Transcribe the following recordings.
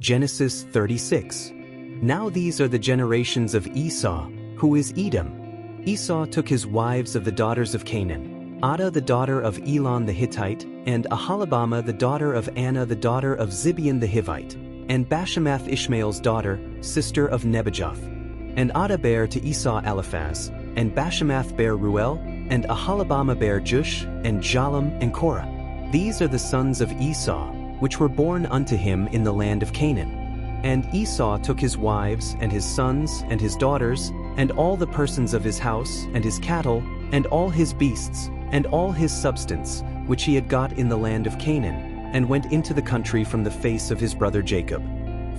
Genesis 36. Now these are the generations of Esau, who is Edom. Esau took his wives of the daughters of Canaan, Adah the daughter of Elon the Hittite, and Aholibamah the daughter of Anah the daughter of Zibeon the Hivite, and Bashemath Ishmael's daughter, sister of Nebajoth. And Adah bare to Esau Eliphaz, and Bashemath bare Ruel, and Aholibamah bare Jush, and Jalem, and Korah. These are the sons of Esau, which were born unto him in the land of Canaan. And Esau took his wives, and his sons, and his daughters, and all the persons of his house, and his cattle, and all his beasts, and all his substance, which he had got in the land of Canaan, and went into the country from the face of his brother Jacob.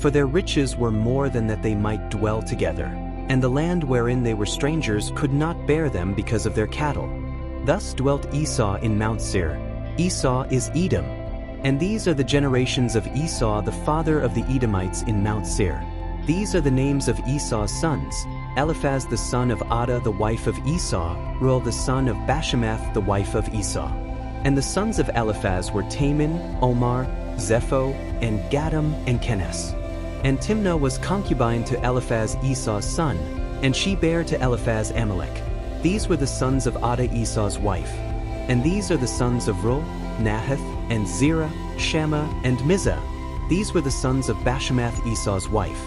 For their riches were more than that they might dwell together, and the land wherein they were strangers could not bear them because of their cattle. Thus dwelt Esau in Mount Seir. Esau is Edom. And these are the generations of Esau the father of the Edomites in Mount Seir. These are the names of Esau's sons: Eliphaz the son of Adah the wife of Esau, Ruel the son of Bashemath the wife of Esau. And the sons of Eliphaz were Taman, Omar, Zepho, and Gatam, and Kenes. And Timnah was concubine to Eliphaz Esau's son, and she bare to Eliphaz Amalek. These were the sons of Adah Esau's wife. And these are the sons of Ruel, Nahath, and Zerah, Shammah, and Mizah. These were the sons of Bashemath Esau's wife.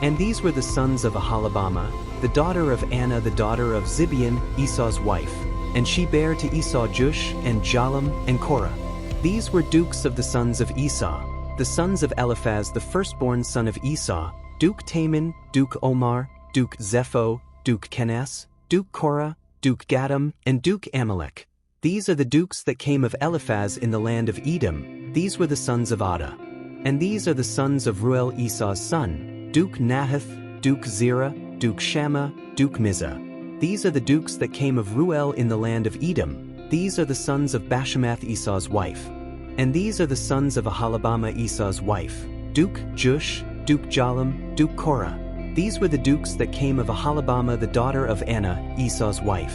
And these were the sons of Aholibamah, the daughter of Anah the daughter of Zibeon, Esau's wife. And she bare to Esau Jush, and Jalem, and Korah. These were dukes of the sons of Esau, the sons of Eliphaz the firstborn son of Esau, Duke Taman, Duke Omar, Duke Zepho, Duke Kenes, Duke Korah, Duke Gatam, and Duke Amalek. These are the dukes that came of Eliphaz in the land of Edom. These were the sons of Adah. And these are the sons of Ruel Esau's son, Duke Nahath, Duke Zerah, Duke Shammah, Duke Mizah. These are the dukes that came of Ruel in the land of Edom. These are the sons of Bashemath Esau's wife. And these are the sons of Aholibamah Esau's wife, Duke Jush, Duke Jalem, Duke Korah. These were the dukes that came of Aholibamah the daughter of Anah, Esau's wife.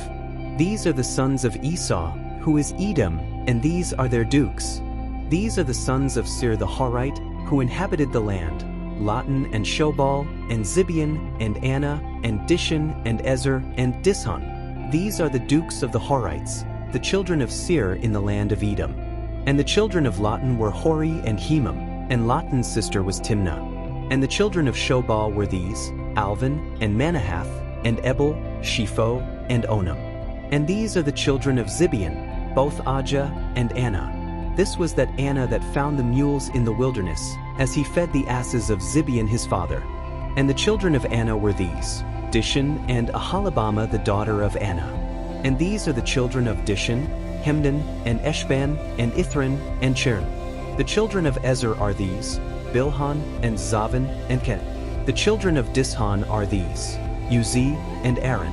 These are the sons of Esau, who is Edom, and these are their dukes. These are the sons of Seir the Horite, who inhabited the land, Lotan and Shobal, and Zibeon, and Anah, and Dishon, and Ezer, and Dishon. These are the dukes of the Horites, the children of Seir in the land of Edom. And the children of Lotan were Hori and Hemam, and Lotan's sister was Timnah. And the children of Shobal were these: Alvan, and Manahath, and Ebal, Shepho, and Onam. And these are the children of Zibeon, both Ajah and Anah. This was that Anah that found the mules in the wilderness, as he fed the asses of Zibeon his father. And the children of Anah were these: Dishon, and Aholibamah the daughter of Anah. And these are the children of Dishon, Hemdan, and Eshban, and Ithran, and Chern. The children of Ezer are these: Bilhan, and Zavan, and Ket. The children of Dishon are these: Uzi, and Aaron.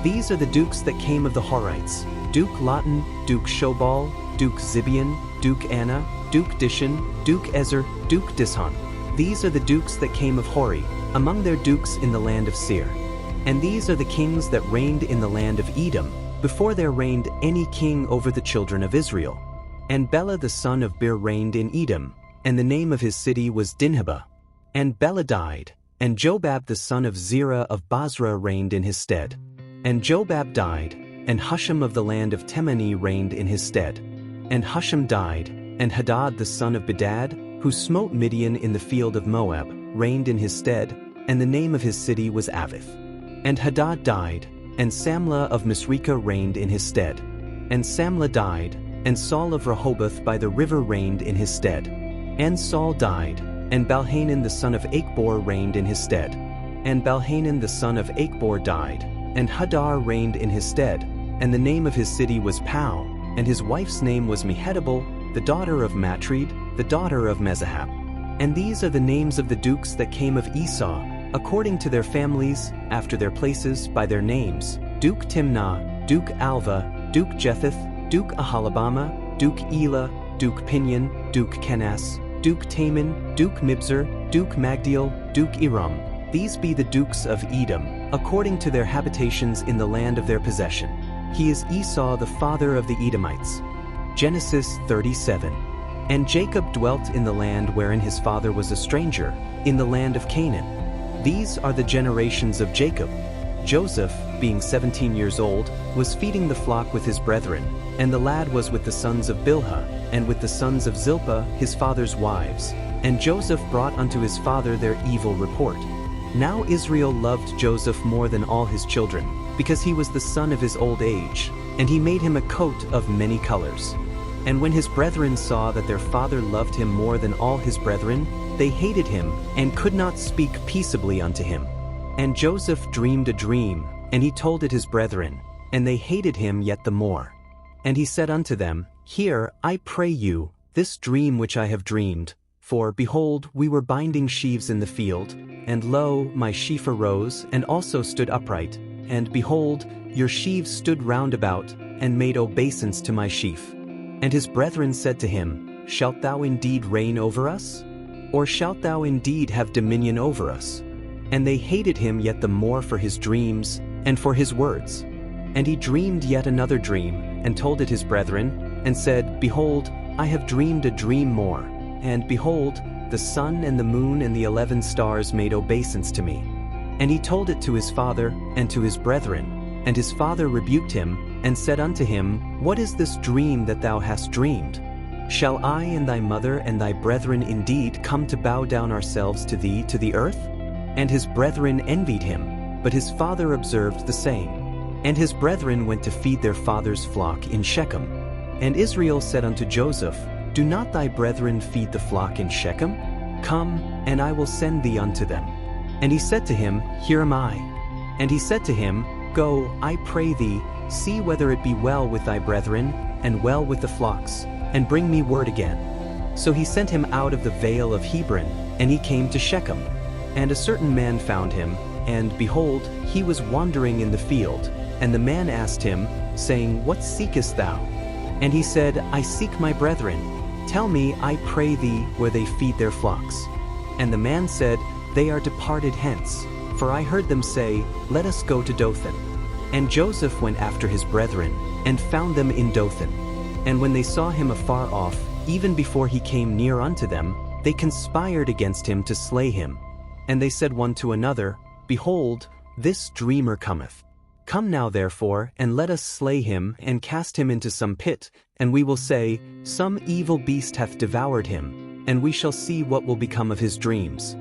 These are the dukes that came of the Horites: Duke Lotan, Duke Shobal, Duke Zibeon, Duke Anah, Duke Dishon, Duke Ezer, Duke Dishon. These are the dukes that came of Hori, among their dukes in the land of Seir. And these are the kings that reigned in the land of Edom, before there reigned any king over the children of Israel. And Bela the son of Beer reigned in Edom, and the name of his city was Dinhabah. And Bela died, and Jobab the son of Zerah of Basra reigned in his stead. And Jobab died, and Husham of the land of Temani reigned in his stead. And Husham died, and Hadad the son of Bedad, who smote Midian in the field of Moab, reigned in his stead, and the name of his city was Avith. And Hadad died, and Samlah of Misrekah reigned in his stead. And Samlah died, and Saul of Rehoboth by the river reigned in his stead. And Saul died, and Balhanan the son of Achbor reigned in his stead. And Balhanan the son of Achbor died, and Hadar reigned in his stead, and the name of his city was Pau, and his wife's name was Mehetabel, the daughter of Matred, the daughter of Mezahab. And these are the names of the dukes that came of Esau, according to their families, after their places, by their names: Duke Timnah, Duke Alva, Duke Jetheth, Duke Aholibamah, Duke Elah, Duke Pinion, Duke Kenas, Duke Taman, Duke Mibzar, Duke Magdiel, Duke Iram. These be the dukes of Edom, according to their habitations in the land of their possession. He is Esau the father of the Edomites. Genesis 37. And Jacob dwelt in the land wherein his father was a stranger, in the land of Canaan. These are the generations of Jacob. Joseph, being 17 years old, was feeding the flock with his brethren, and the lad was with the sons of Bilhah, and with the sons of Zilpah his father's wives. And Joseph brought unto his father their evil report. Now Israel loved Joseph more than all his children, because he was the son of his old age, and he made him a coat of many colors. And when his brethren saw that their father loved him more than all his brethren, they hated him, and could not speak peaceably unto him. And Joseph dreamed a dream, and he told it his brethren, and they hated him yet the more. And he said unto them, Hear, I pray you, this dream which I have dreamed. For, behold, we were binding sheaves in the field, and lo, my sheaf arose, and also stood upright, and behold, your sheaves stood round about, and made obeisance to my sheaf. And his brethren said to him, Shalt thou indeed reign over us? Or shalt thou indeed have dominion over us? And they hated him yet the more for his dreams, and for his words. And he dreamed yet another dream, and told it his brethren, and said, Behold, I have dreamed a dream more, and behold, the sun and the moon and the 11 stars made obeisance to me. And he told it to his father, and to his brethren, and his father rebuked him, and said unto him, What is this dream that thou hast dreamed? Shall I and thy mother and thy brethren indeed come to bow down ourselves to thee to the earth? And his brethren envied him, but his father observed the same. And his brethren went to feed their father's flock in Shechem. And Israel said unto Joseph, Do not thy brethren feed the flock in Shechem? Come, and I will send thee unto them. And he said to him, Here am I. And he said to him, Go, I pray thee, see whether it be well with thy brethren, and well with the flocks, and bring me word again. So he sent him out of the vale of Hebron, and he came to Shechem. And a certain man found him, and behold, he was wandering in the field. And the man asked him, saying, What seekest thou? And he said, I seek my brethren. Tell me, I pray thee, where they feed their flocks. And the man said, They are departed hence, for I heard them say, Let us go to Dothan. And Joseph went after his brethren, and found them in Dothan. And when they saw him afar off, even before he came near unto them, they conspired against him to slay him. And they said one to another, Behold, this dreamer cometh. Come now therefore, and let us slay him, and cast him into some pit, and we will say, Some evil beast hath devoured him, and we shall see what will become of his dreams.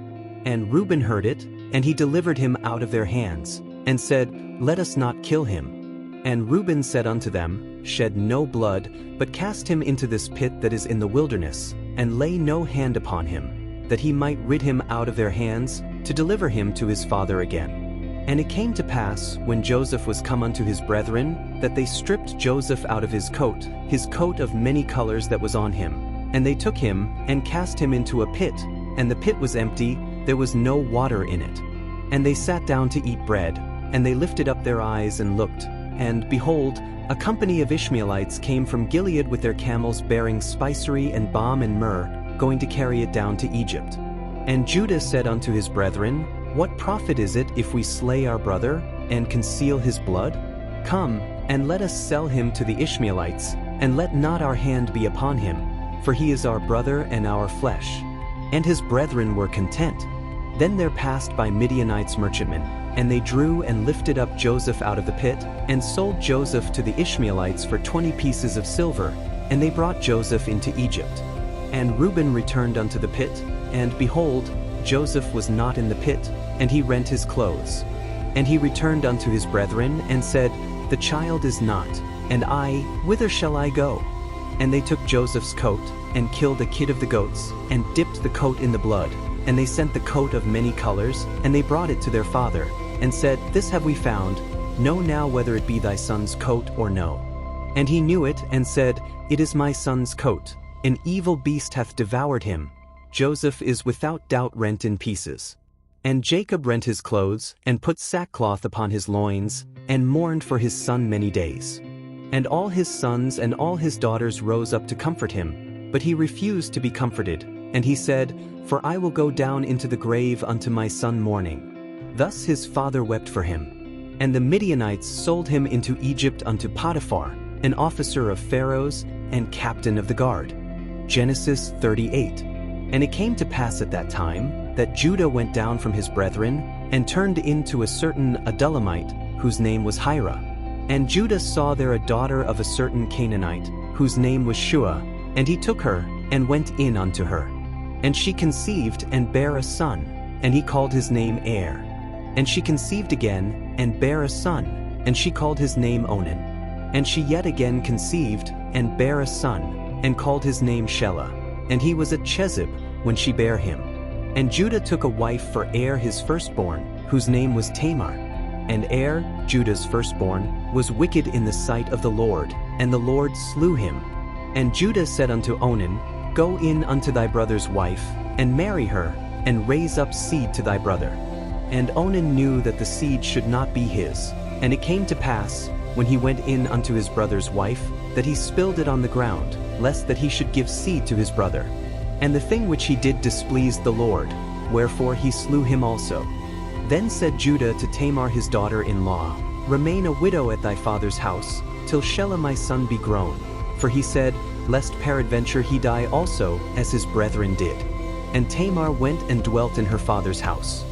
And Reuben heard it, and he delivered him out of their hands, and said, Let us not kill him. And Reuben said unto them, Shed no blood, but cast him into this pit that is in the wilderness, and lay no hand upon him, that he might rid him out of their hands, to deliver him to his father again. And it came to pass, when Joseph was come unto his brethren, that they stripped Joseph out of his coat of many colors that was on him. And they took him, and cast him into a pit, and the pit was empty, there was no water in it. And they sat down to eat bread, and they lifted up their eyes and looked, and behold, a company of Ishmaelites came from Gilead with their camels bearing spicery and balm and myrrh, going to carry it down to Egypt. And Judah said unto his brethren, What profit is it if we slay our brother, and conceal his blood? Come, and let us sell him to the Ishmaelites, and let not our hand be upon him, for he is our brother and our flesh. And his brethren were content. Then there passed by Midianites merchantmen, and they drew and lifted up Joseph out of the pit, and sold Joseph to the Ishmaelites for 20 pieces of silver, and they brought Joseph into Egypt. And Reuben returned unto the pit, and behold, Joseph was not in the pit, and he rent his clothes. And he returned unto his brethren, and said, The child is not, and I, whither shall I go? And they took Joseph's coat, and killed a kid of the goats, and dipped the coat in the blood. And they sent the coat of many colors, and they brought it to their father, and said, This have we found, know now whether it be thy son's coat or no. And he knew it, and said, It is my son's coat, an evil beast hath devoured him. Joseph is without doubt rent in pieces. And Jacob rent his clothes, and put sackcloth upon his loins, and mourned for his son many days. And all his sons and all his daughters rose up to comfort him, but he refused to be comforted, and he said, For I will go down into the grave unto my son mourning. Thus his father wept for him. And the Midianites sold him into Egypt unto Potiphar, an officer of Pharaoh's, and captain of the guard. Genesis 38. And it came to pass at that time, that Judah went down from his brethren, and turned into a certain Adulamite, whose name was Hira. And Judah saw there a daughter of a certain Canaanite, whose name was Shua, and he took her, and went in unto her. And she conceived, and bare a son, and he called his name Er. And she conceived again, and bare a son, and she called his name Onan. And she yet again conceived, and bare a son, and called his name Shelah. And he was at Chezib, when she bare him. And Judah took a wife for Er his firstborn, whose name was Tamar. And Er, Judah's firstborn, was wicked in the sight of the Lord, and the Lord slew him. And Judah said unto Onan, Go in unto thy brother's wife, and marry her, and raise up seed to thy brother. And Onan knew that the seed should not be his. And it came to pass, when he went in unto his brother's wife, that he spilled it on the ground, lest that he should give seed to his brother. And the thing which he did displeased the Lord, wherefore he slew him also. Then said Judah to Tamar his daughter-in-law, Remain a widow at thy father's house, till Shelah my son be grown. For he said, Lest peradventure he die also, as his brethren did. And Tamar went and dwelt in her father's house.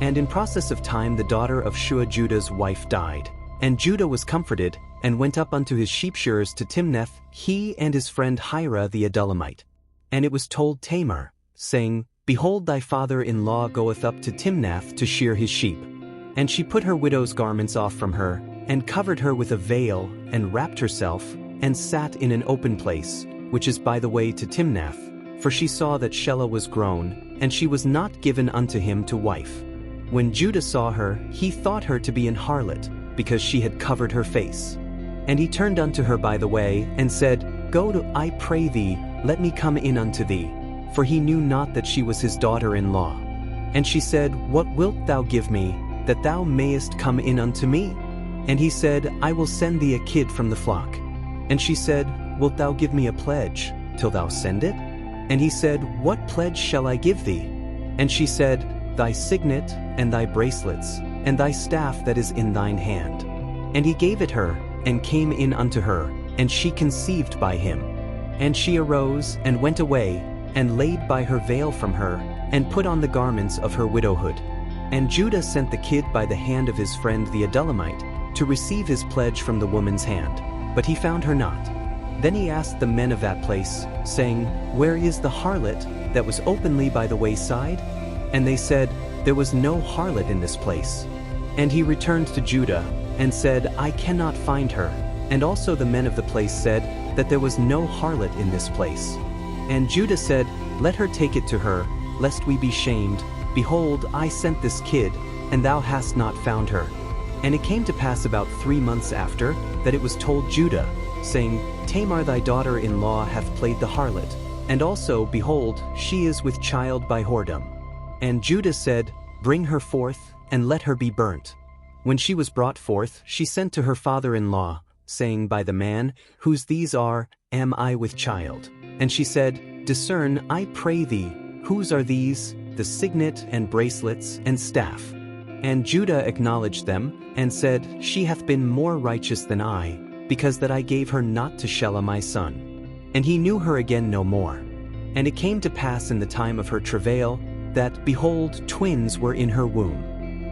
And in process of time the daughter of Shua Judah's wife died. And Judah was comforted, and went up unto his sheepshearers to Timnath, he and his friend Hira the Adulamite. And it was told Tamar, saying, Behold, thy father-in-law goeth up to Timnath to shear his sheep. And she put her widow's garments off from her, and covered her with a veil, and wrapped herself, and sat in an open place, which is by the way to Timnath, for she saw that Shelah was grown, and she was not given unto him to wife. When Judah saw her, he thought her to be an harlot, because she had covered her face. And he turned unto her by the way, and said, Go to, I pray thee, let me come in unto thee. For he knew not that she was his daughter-in-law. And she said, What wilt thou give me, that thou mayest come in unto me? And he said, I will send thee a kid from the flock. And she said, Wilt thou give me a pledge, till thou send it? And he said, What pledge shall I give thee? And she said, Thy signet, and thy bracelets, and thy staff that is in thine hand. And he gave it her, and came in unto her, and she conceived by him. And she arose, and went away, and laid by her veil from her, and put on the garments of her widowhood. And Judah sent the kid by the hand of his friend the Adulamite, to receive his pledge from the woman's hand, but he found her not. Then he asked the men of that place, saying, Where is the harlot that was openly by the wayside? And they said, There was no harlot in this place. And he returned to Judah, and said, I cannot find her. And also the men of the place said, that there was no harlot in this place. And Judah said, Let her take it to her, lest we be shamed. Behold, I sent this kid, and thou hast not found her. And it came to pass about 3 months after, that it was told Judah, saying, Tamar thy daughter-in-law hath played the harlot, and also, behold, she is with child by whoredom. And Judah said, Bring her forth, and let her be burnt. When she was brought forth, she sent to her father-in-law, saying by the man, Whose these are, Am I with child? And she said, Discern, I pray thee, whose are these, the signet and bracelets and staff? And Judah acknowledged them, and said, She hath been more righteous than I, because that I gave her not to Shelah my son. And he knew her again no more. And it came to pass in the time of her travail, that, behold, twins were in her womb.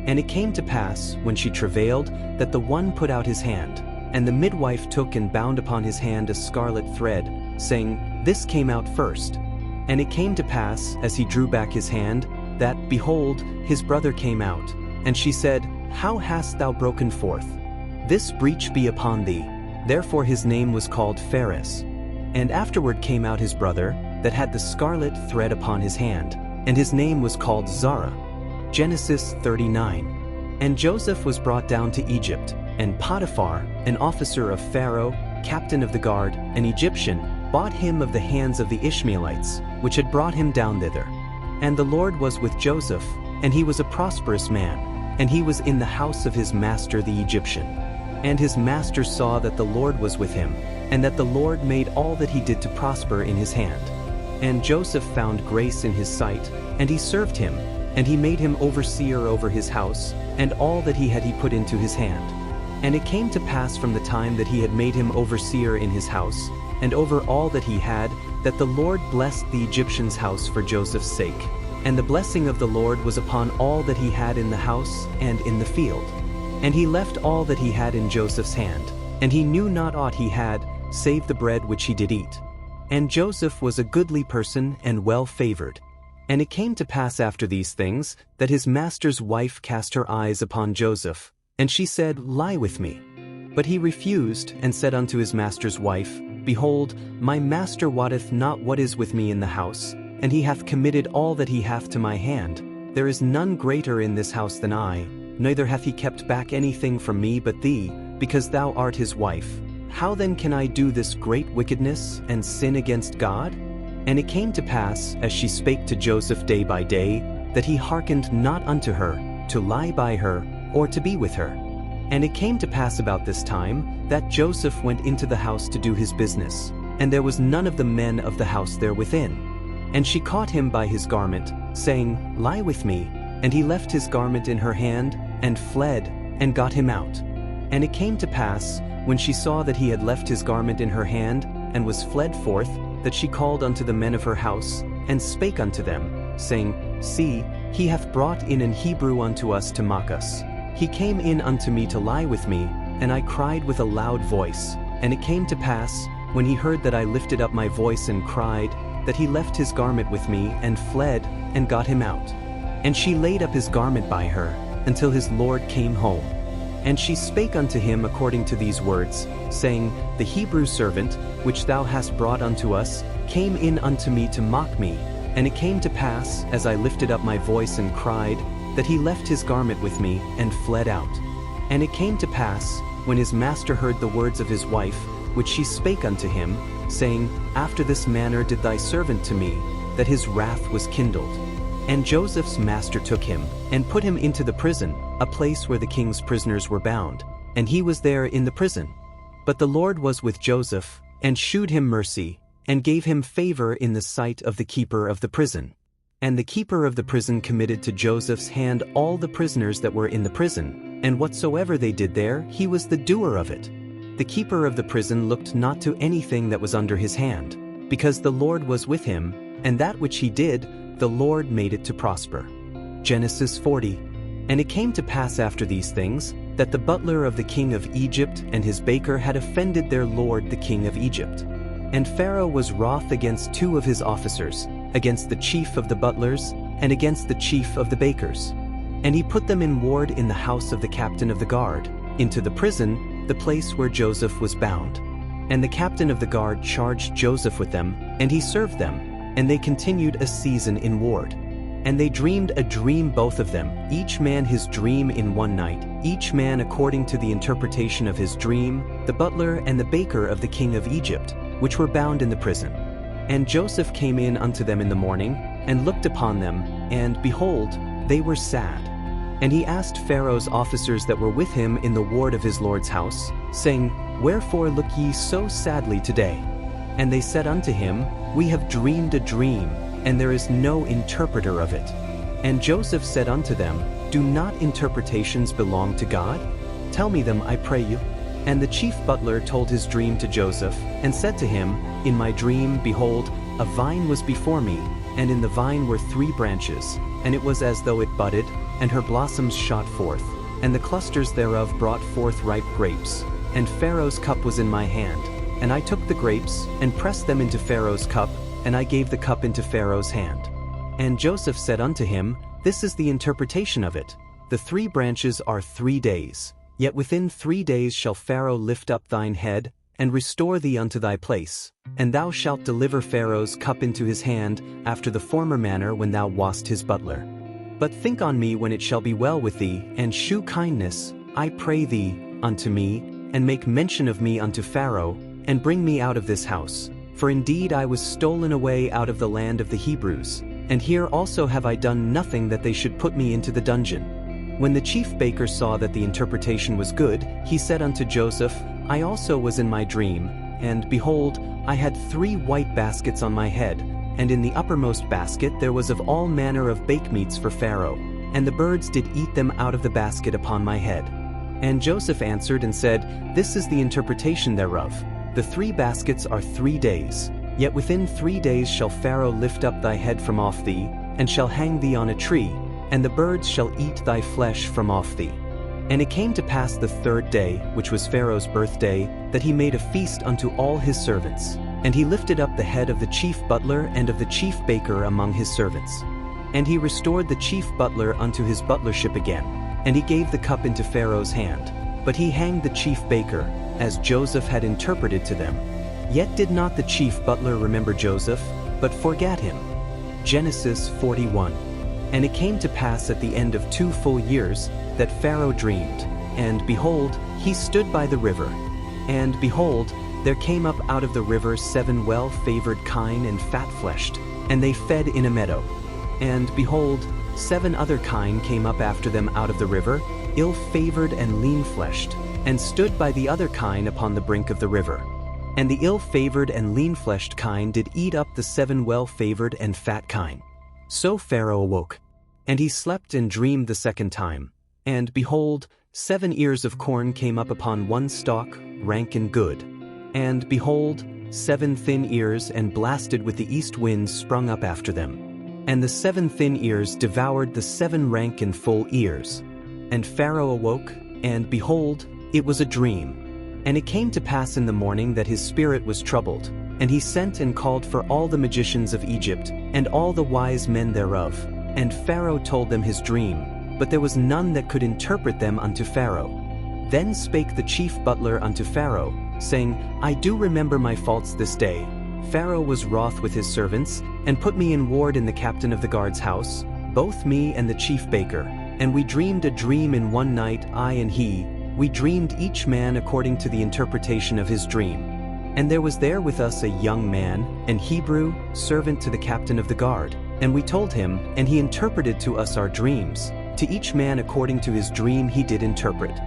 And it came to pass, when she travailed, that the one put out his hand, and the midwife took and bound upon his hand a scarlet thread, saying, This came out first. And it came to pass, as he drew back his hand, that, behold, his brother came out. And she said, How hast thou broken forth? This breach be upon thee. Therefore his name was called Phares. And afterward came out his brother, that had the scarlet thread upon his hand, and his name was called Zara. Genesis 39. And Joseph was brought down to Egypt, and Potiphar, an officer of Pharaoh, captain of the guard, an Egyptian, bought him of the hands of the Ishmaelites, which had brought him down thither. And the Lord was with Joseph, and he was a prosperous man, and he was in the house of his master the Egyptian. And his master saw that the Lord was with him, and that the Lord made all that he did to prosper in his hand. And Joseph found grace in his sight, and he served him, and he made him overseer over his house, and all that he had he put into his hand. And it came to pass from the time that he had made him overseer in his house, and over all that he had, that the Lord blessed the Egyptian's house for Joseph's sake. And the blessing of the Lord was upon all that he had in the house and in the field. And he left all that he had in Joseph's hand, and he knew not aught he had, save the bread which he did eat. And Joseph was a goodly person and well favored. And it came to pass after these things, that his master's wife cast her eyes upon Joseph, and she said, Lie with me. But he refused, and said unto his master's wife, Behold, my master wotteth not what is with me in the house, and he hath committed all that he hath to my hand. There is none greater in this house than I, neither hath he kept back anything from me but thee, because thou art his wife. How then can I do this great wickedness, and sin against God? And it came to pass, as she spake to Joseph day by day, that he hearkened not unto her, to lie by her, or to be with her. And it came to pass about this time, that Joseph went into the house to do his business, and there was none of the men of the house there within. And she caught him by his garment, saying, Lie with me. And he left his garment in her hand, and fled, and got him out. And it came to pass, when she saw that he had left his garment in her hand, and was fled forth, that she called unto the men of her house, and spake unto them, saying, See, he hath brought in an Hebrew unto us to mock us. He came in unto me to lie with me, and I cried with a loud voice. And it came to pass, when he heard that I lifted up my voice and cried, that he left his garment with me, and fled, and got him out. And she laid up his garment by her, until his lord came home. And she spake unto him according to these words, saying, The Hebrew servant, which thou hast brought unto us, came in unto me to mock me. And it came to pass, as I lifted up my voice and cried, that he left his garment with me, and fled out. And it came to pass, when his master heard the words of his wife, which she spake unto him, saying, After this manner did thy servant to me, that his wrath was kindled. And Joseph's master took him, and put him into the prison, a place where the king's prisoners were bound, and he was there in the prison. But the Lord was with Joseph, and shewed him mercy, and gave him favor in the sight of the keeper of the prison. And the keeper of the prison committed to Joseph's hand all the prisoners that were in the prison, and whatsoever they did there, he was the doer of it. The keeper of the prison looked not to anything that was under his hand, because the Lord was with him, and that which he did, the Lord made it to prosper. Genesis 40. And it came to pass after these things, that the butler of the king of Egypt and his baker had offended their lord the king of Egypt. And Pharaoh was wroth against two of his officers, against the chief of the butlers, and against the chief of the bakers. And he put them in ward in the house of the captain of the guard, into the prison, the place where Joseph was bound. And the captain of the guard charged Joseph with them, and he served them, and they continued a season in ward. And they dreamed a dream both of them, each man his dream in one night, each man according to the interpretation of his dream, the butler and the baker of the king of Egypt, which were bound in the prison. And Joseph came in unto them in the morning, and looked upon them, and, behold, they were sad. And he asked Pharaoh's officers that were with him in the ward of his lord's house, saying, Wherefore look ye so sadly today? And they said unto him, We have dreamed a dream, and there is no interpreter of it. And Joseph said unto them, Do not interpretations belong to God? Tell me them, I pray you. And the chief butler told his dream to Joseph, and said to him, In my dream, behold, a vine was before me, and in the vine were 3 branches, and it was as though it budded, and her blossoms shot forth, and the clusters thereof brought forth ripe grapes. And Pharaoh's cup was in my hand, and I took the grapes, and pressed them into Pharaoh's cup, and I gave the cup into Pharaoh's hand. And Joseph said unto him, This is the interpretation of it. The 3 branches are 3 days. Yet within 3 days shall Pharaoh lift up thine head, and restore thee unto thy place, and thou shalt deliver Pharaoh's cup into his hand, after the former manner when thou wast his butler. But think on me when it shall be well with thee, and shew kindness, I pray thee, unto me, and make mention of me unto Pharaoh, and bring me out of this house. For indeed I was stolen away out of the land of the Hebrews, and here also have I done nothing that they should put me into the dungeon. When the chief baker saw that the interpretation was good, he said unto Joseph, I also was in my dream, and, behold, I had 3 white baskets on my head, and in the uppermost basket there was of all manner of bakemeats for Pharaoh, and the birds did eat them out of the basket upon my head. And Joseph answered and said, This is the interpretation thereof. The 3 baskets are 3 days. Yet within 3 days shall Pharaoh lift up thy head from off thee, and shall hang thee on a tree, and the birds shall eat thy flesh from off thee. And it came to pass the 3rd day, which was Pharaoh's birthday, that he made a feast unto all his servants. And he lifted up the head of the chief butler and of the chief baker among his servants. And he restored the chief butler unto his butlership again, and he gave the cup into Pharaoh's hand. But he hanged the chief baker, as Joseph had interpreted to them. Yet did not the chief butler remember Joseph, but forgat him. Genesis 41. And it came to pass at the end of 2 full years, that Pharaoh dreamed, and behold, he stood by the river. And behold, there came up out of the river 7 well-favored kine and fat-fleshed, and they fed in a meadow. And behold, 7 other kine came up after them out of the river, ill-favored and lean-fleshed, and stood by the other kine upon the brink of the river. And the ill-favored and lean-fleshed kine did eat up the 7 well-favored and fat kine. So Pharaoh awoke, and he slept and dreamed the 2nd time. And behold, 7 ears of corn came up upon one stalk, rank and good. And behold, 7 thin ears and blasted with the east winds sprung up after them. And the 7 thin ears devoured the 7 rank and full ears. And Pharaoh awoke, and behold, it was a dream. And it came to pass in the morning that his spirit was troubled, and he sent and called for all the magicians of Egypt, and all the wise men thereof. And Pharaoh told them his dream, but there was none that could interpret them unto Pharaoh. Then spake the chief butler unto Pharaoh, saying, I do remember my faults this day. Pharaoh was wroth with his servants, and put me in ward in the captain of the guard's house, both me and the chief baker. And we dreamed a dream in one night, I and he. We dreamed each man according to the interpretation of his dream. And there was there with us a young man, an Hebrew, servant to the captain of the guard. And we told him, and he interpreted to us our dreams. To each man according to his dream he did interpret.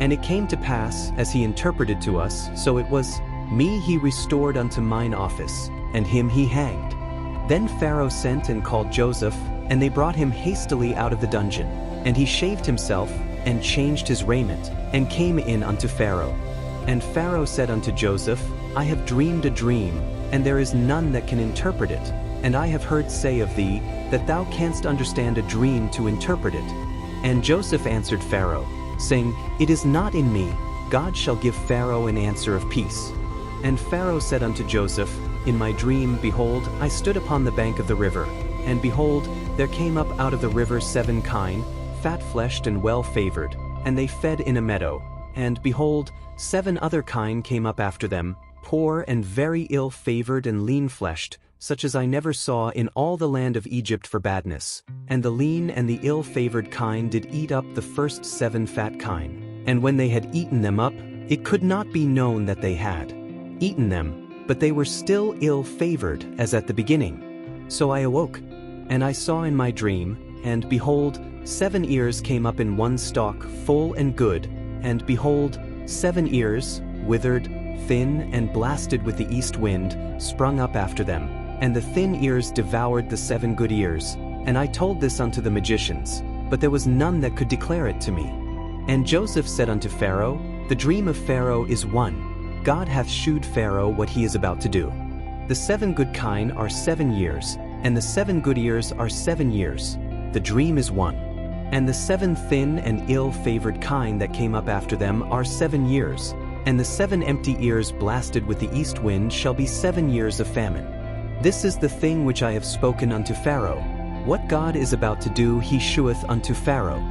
And it came to pass, as he interpreted to us, so it was, me he restored unto mine office, and him he hanged. Then Pharaoh sent and called Joseph, and they brought him hastily out of the dungeon. And he shaved himself, and changed his raiment, and came in unto Pharaoh. And Pharaoh said unto Joseph, I have dreamed a dream, and there is none that can interpret it. And I have heard say of thee, that thou canst understand a dream to interpret it. And Joseph answered Pharaoh, saying, It is not in me. God shall give Pharaoh an answer of peace. And Pharaoh said unto Joseph, In my dream, behold, I stood upon the bank of the river. And behold, there came up out of the river 7 kine, fat-fleshed and well-favored, and they fed in a meadow. And behold, 7 other kine came up after them, poor and very ill-favored and lean-fleshed, such as I never saw in all the land of Egypt for badness. And the lean and the ill-favored kine did eat up the first 7 fat kine. And when they had eaten them up, it could not be known that they had eaten them, but they were still ill-favored as at the beginning. So I awoke, and I saw in my dream, and behold, 7 ears came up in one stalk, full and good, and behold, 7 ears, withered, thin, and blasted with the east wind, sprung up after them. And the thin ears devoured the 7 good ears. And I told this unto the magicians, but there was none that could declare it to me. And Joseph said unto Pharaoh, The dream of Pharaoh is one. God hath shewed Pharaoh what he is about to do. The 7 good kine are 7 years, and the 7 good ears are 7 years. The dream is one. And the 7 thin and ill-favored kine that came up after them are 7 years. And the 7 empty ears blasted with the east wind shall be 7 years of famine. This is the thing which I have spoken unto Pharaoh. What God is about to do he sheweth unto Pharaoh.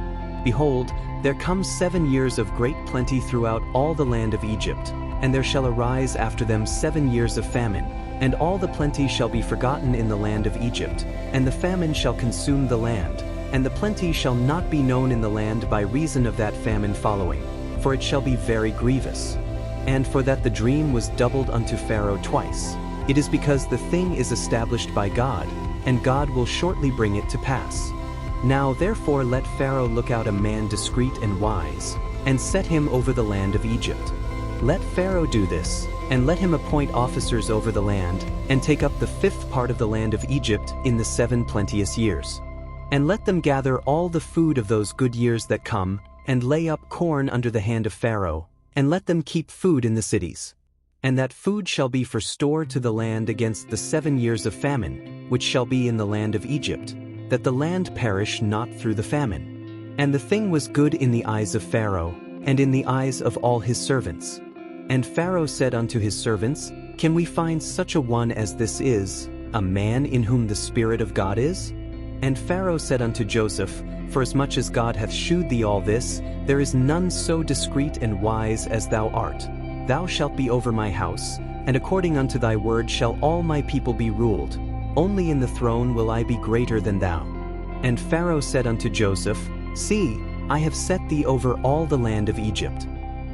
Behold, there come 7 years of great plenty throughout all the land of Egypt, and there shall arise after them 7 years of famine, and all the plenty shall be forgotten in the land of Egypt, and the famine shall consume the land, and the plenty shall not be known in the land by reason of that famine following, for it shall be very grievous. And for that the dream was doubled unto Pharaoh twice, it is because the thing is established by God, and God will shortly bring it to pass. Now therefore let Pharaoh look out a man discreet and wise, and set him over the land of Egypt. Let Pharaoh do this, and let him appoint officers over the land, and take up the 5th part of the land of Egypt in the 7 plenteous years. And let them gather all the food of those good years that come, and lay up corn under the hand of Pharaoh, and let them keep food in the cities. And that food shall be for store to the land against the 7 years of famine, which shall be in the land of Egypt, that the land perish not through the famine. And the thing was good in the eyes of Pharaoh, and in the eyes of all his servants. And Pharaoh said unto his servants, Can we find such a one as this is, a man in whom the Spirit of God is? And Pharaoh said unto Joseph, Forasmuch as God hath shewed thee all this, there is none so discreet and wise as thou art. Thou shalt be over my house, and according unto thy word shall all my people be ruled. Only in the throne will I be greater than thou. And Pharaoh said unto Joseph, See, I have set thee over all the land of Egypt.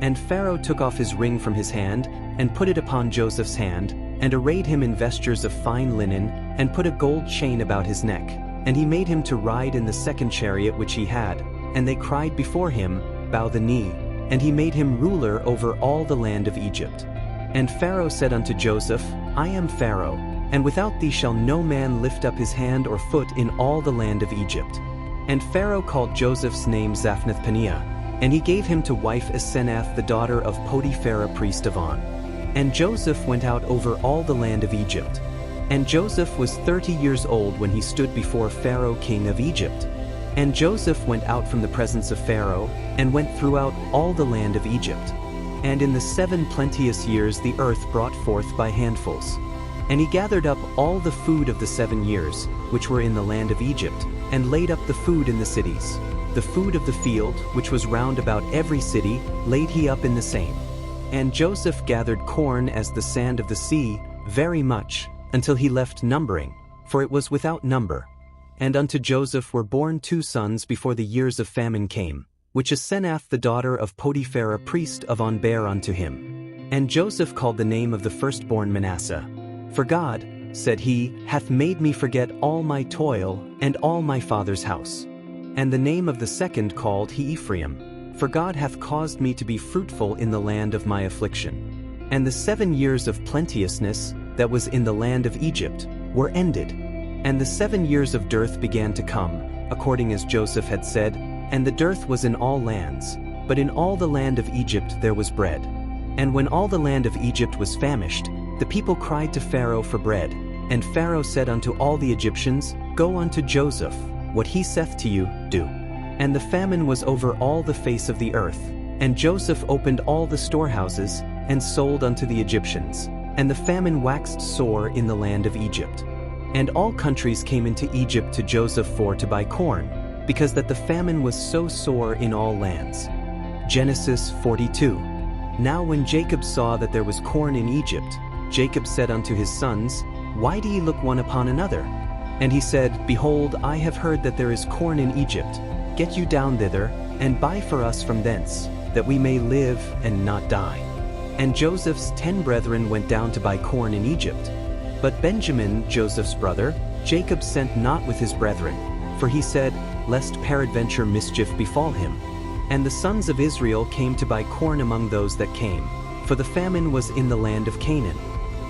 And Pharaoh took off his ring from his hand, and put it upon Joseph's hand, and arrayed him in vestures of fine linen, and put a gold chain about his neck. And he made him to ride in the second chariot which he had, and they cried before him, Bow the knee. And he made him ruler over all the land of Egypt. And Pharaoh said unto Joseph, I am Pharaoh, and without thee shall no man lift up his hand or foot in all the land of Egypt. And Pharaoh called Joseph's name Zaphnath-Paneah, and he gave him to wife Asenath the daughter of Potiphera priest of On. And Joseph went out over all the land of Egypt. And Joseph was 30 years old when he stood before Pharaoh king of Egypt. And Joseph went out from the presence of Pharaoh, and went throughout all the land of Egypt. And in the 7 plenteous years the earth brought forth by handfuls. And he gathered up all the food of the 7 years, which were in the land of Egypt, and laid up the food in the cities. The food of the field, which was round about every city, laid he up in the same. And Joseph gathered corn as the sand of the sea, very much, until he left numbering, for it was without number. And unto Joseph were born 2 sons before the years of famine came, which Asenath the daughter of Potiphera priest of On bare unto him. And Joseph called the name of the firstborn Manasseh. For God, said he, hath made me forget all my toil, and all my father's house. And the name of the second called he Ephraim, for God hath caused me to be fruitful in the land of my affliction. And the 7 years of plenteousness, that was in the land of Egypt, were ended. And the 7 years of dearth began to come, according as Joseph had said, and the dearth was in all lands, but in all the land of Egypt there was bread. And when all the land of Egypt was famished, the people cried to Pharaoh for bread. And Pharaoh said unto all the Egyptians, Go unto Joseph, what he saith to you, do. And the famine was over all the face of the earth. And Joseph opened all the storehouses, and sold unto the Egyptians. And the famine waxed sore in the land of Egypt. And all countries came into Egypt to Joseph for to buy corn, because that the famine was so sore in all lands. Genesis 42. Now when Jacob saw that there was corn in Egypt, Jacob said unto his sons, Why do ye look one upon another? And he said, Behold, I have heard that there is corn in Egypt. Get you down thither, and buy for us from thence, that we may live and not die. And Joseph's 10 brethren went down to buy corn in Egypt. But Benjamin, Joseph's brother, Jacob sent not with his brethren, for he said, Lest peradventure mischief befall him. And the sons of Israel came to buy corn among those that came, for the famine was in the land of Canaan.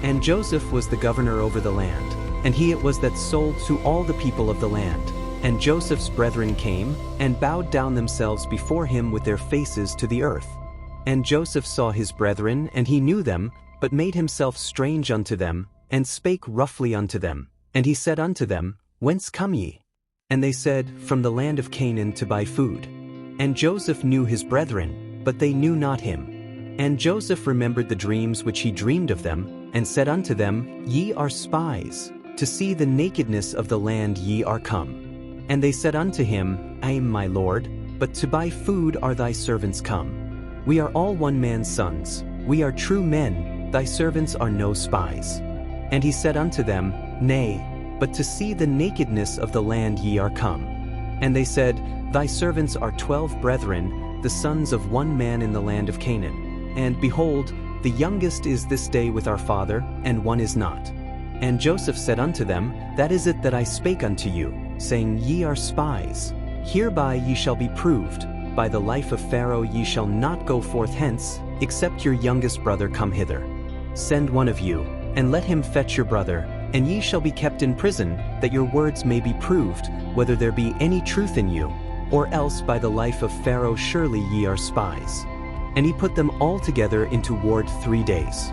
And Joseph was the governor over the land, and he it was that sold to all the people of the land. And Joseph's brethren came, and bowed down themselves before him with their faces to the earth. And Joseph saw his brethren, and he knew them, but made himself strange unto them, and spake roughly unto them. And he said unto them, Whence come ye? And they said, From the land of Canaan to buy food. And Joseph knew his brethren, but they knew not him. And Joseph remembered the dreams which he dreamed of them, and said unto them, Ye are spies, to see the nakedness of the land ye are come. And they said unto him, I am my lord, but to buy food are thy servants come. We are all one man's sons, we are true men, thy servants are no spies. And he said unto them, Nay, but to see the nakedness of the land ye are come. And they said, Thy servants are 12 brethren, the sons of one man in the land of Canaan. And behold, the youngest is this day with our father, and one is not. And Joseph said unto them, That is it that I spake unto you, saying, Ye are spies. Hereby ye shall be proved, by the life of Pharaoh ye shall not go forth hence, except your youngest brother come hither. Send one of you, and let him fetch your brother, and ye shall be kept in prison, that your words may be proved, whether there be any truth in you, or else by the life of Pharaoh surely ye are spies. And he put them all together into ward 3 days.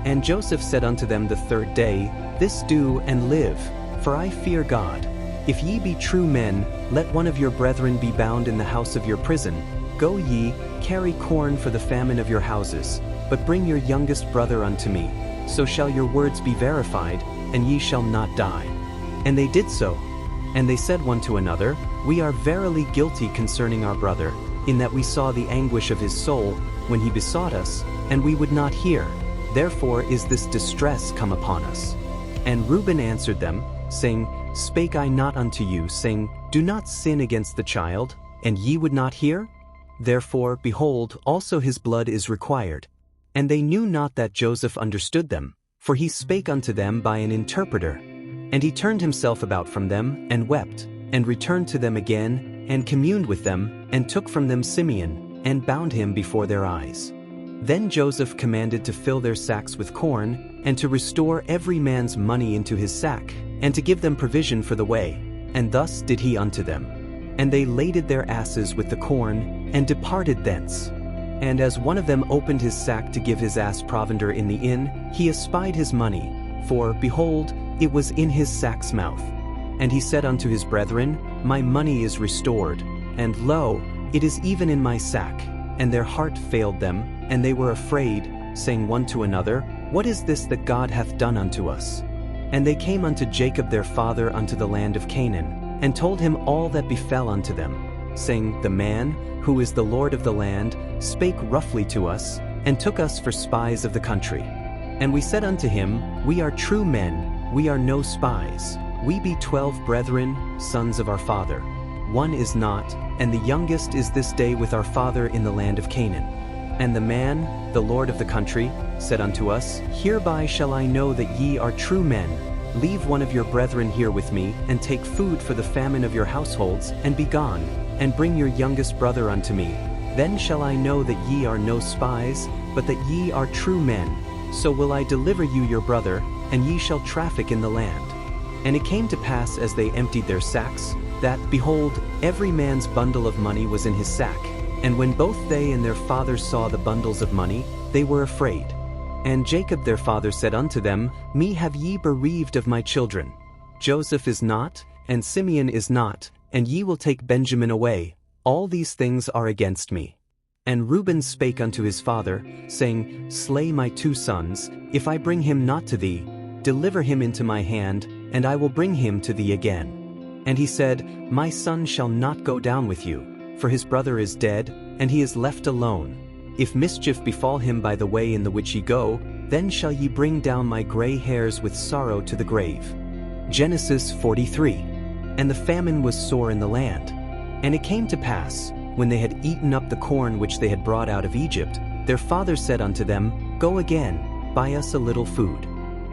And Joseph said unto them the third day, This do, and live, for I fear God. If ye be true men, let one of your brethren be bound in the house of your prison. Go ye, carry corn for the famine of your houses, but bring your youngest brother unto me. So shall your words be verified, and ye shall not die. And they did so. And they said one to another, We are verily guilty concerning our brother, in that we saw the anguish of his soul, when he besought us, and we would not hear. Therefore is this distress come upon us. And Reuben answered them, saying, Spake I not unto you, saying, Do not sin against the child, and ye would not hear? Therefore, behold, also his blood is required. And they knew not that Joseph understood them, for he spake unto them by an interpreter. And he turned himself about from them, and wept, and returned to them again, and communed with them, and took from them Simeon, and bound him before their eyes. Then Joseph commanded to fill their sacks with corn, and to restore every man's money into his sack, and to give them provision for the way. And thus did he unto them. And they laded their asses with the corn, and departed thence. And as one of them opened his sack to give his ass provender in the inn, he espied his money, for, behold, it was in his sack's mouth. And he said unto his brethren, My money is restored, and lo, it is even in my sack. And their heart failed them, and they were afraid, saying one to another, What is this that God hath done unto us? And they came unto Jacob their father unto the land of Canaan, and told him all that befell unto them, saying, The man, who is the Lord of the land, spake roughly to us, and took us for spies of the country. And we said unto him, We are true men, we are no spies. We be 12 brethren, sons of our father. One is not, and the youngest is this day with our father in the land of Canaan. And the man, the Lord of the country, said unto us, Hereby shall I know that ye are true men. Leave one of your brethren here with me, and take food for the famine of your households, and be gone, and bring your youngest brother unto me. Then shall I know that ye are no spies, but that ye are true men. So will I deliver you your brother, and ye shall traffic in the land. And it came to pass as they emptied their sacks, that, behold, every man's bundle of money was in his sack. And when both they and their father saw the bundles of money, they were afraid. And Jacob their father said unto them, Me have ye bereaved of my children. Joseph is not, and Simeon is not, and ye will take Benjamin away. All these things are against me. And Reuben spake unto his father, saying, Slay my 2 sons, if I bring him not to thee, deliver him into my hand, and I will bring him to thee again. And he said, My son shall not go down with you, for his brother is dead, and he is left alone. If mischief befall him by the way in the which ye go, then shall ye bring down my gray hairs with sorrow to the grave. Genesis 43. And the famine was sore in the land. And it came to pass, when they had eaten up the corn which they had brought out of Egypt, their father said unto them, Go again, buy us a little food.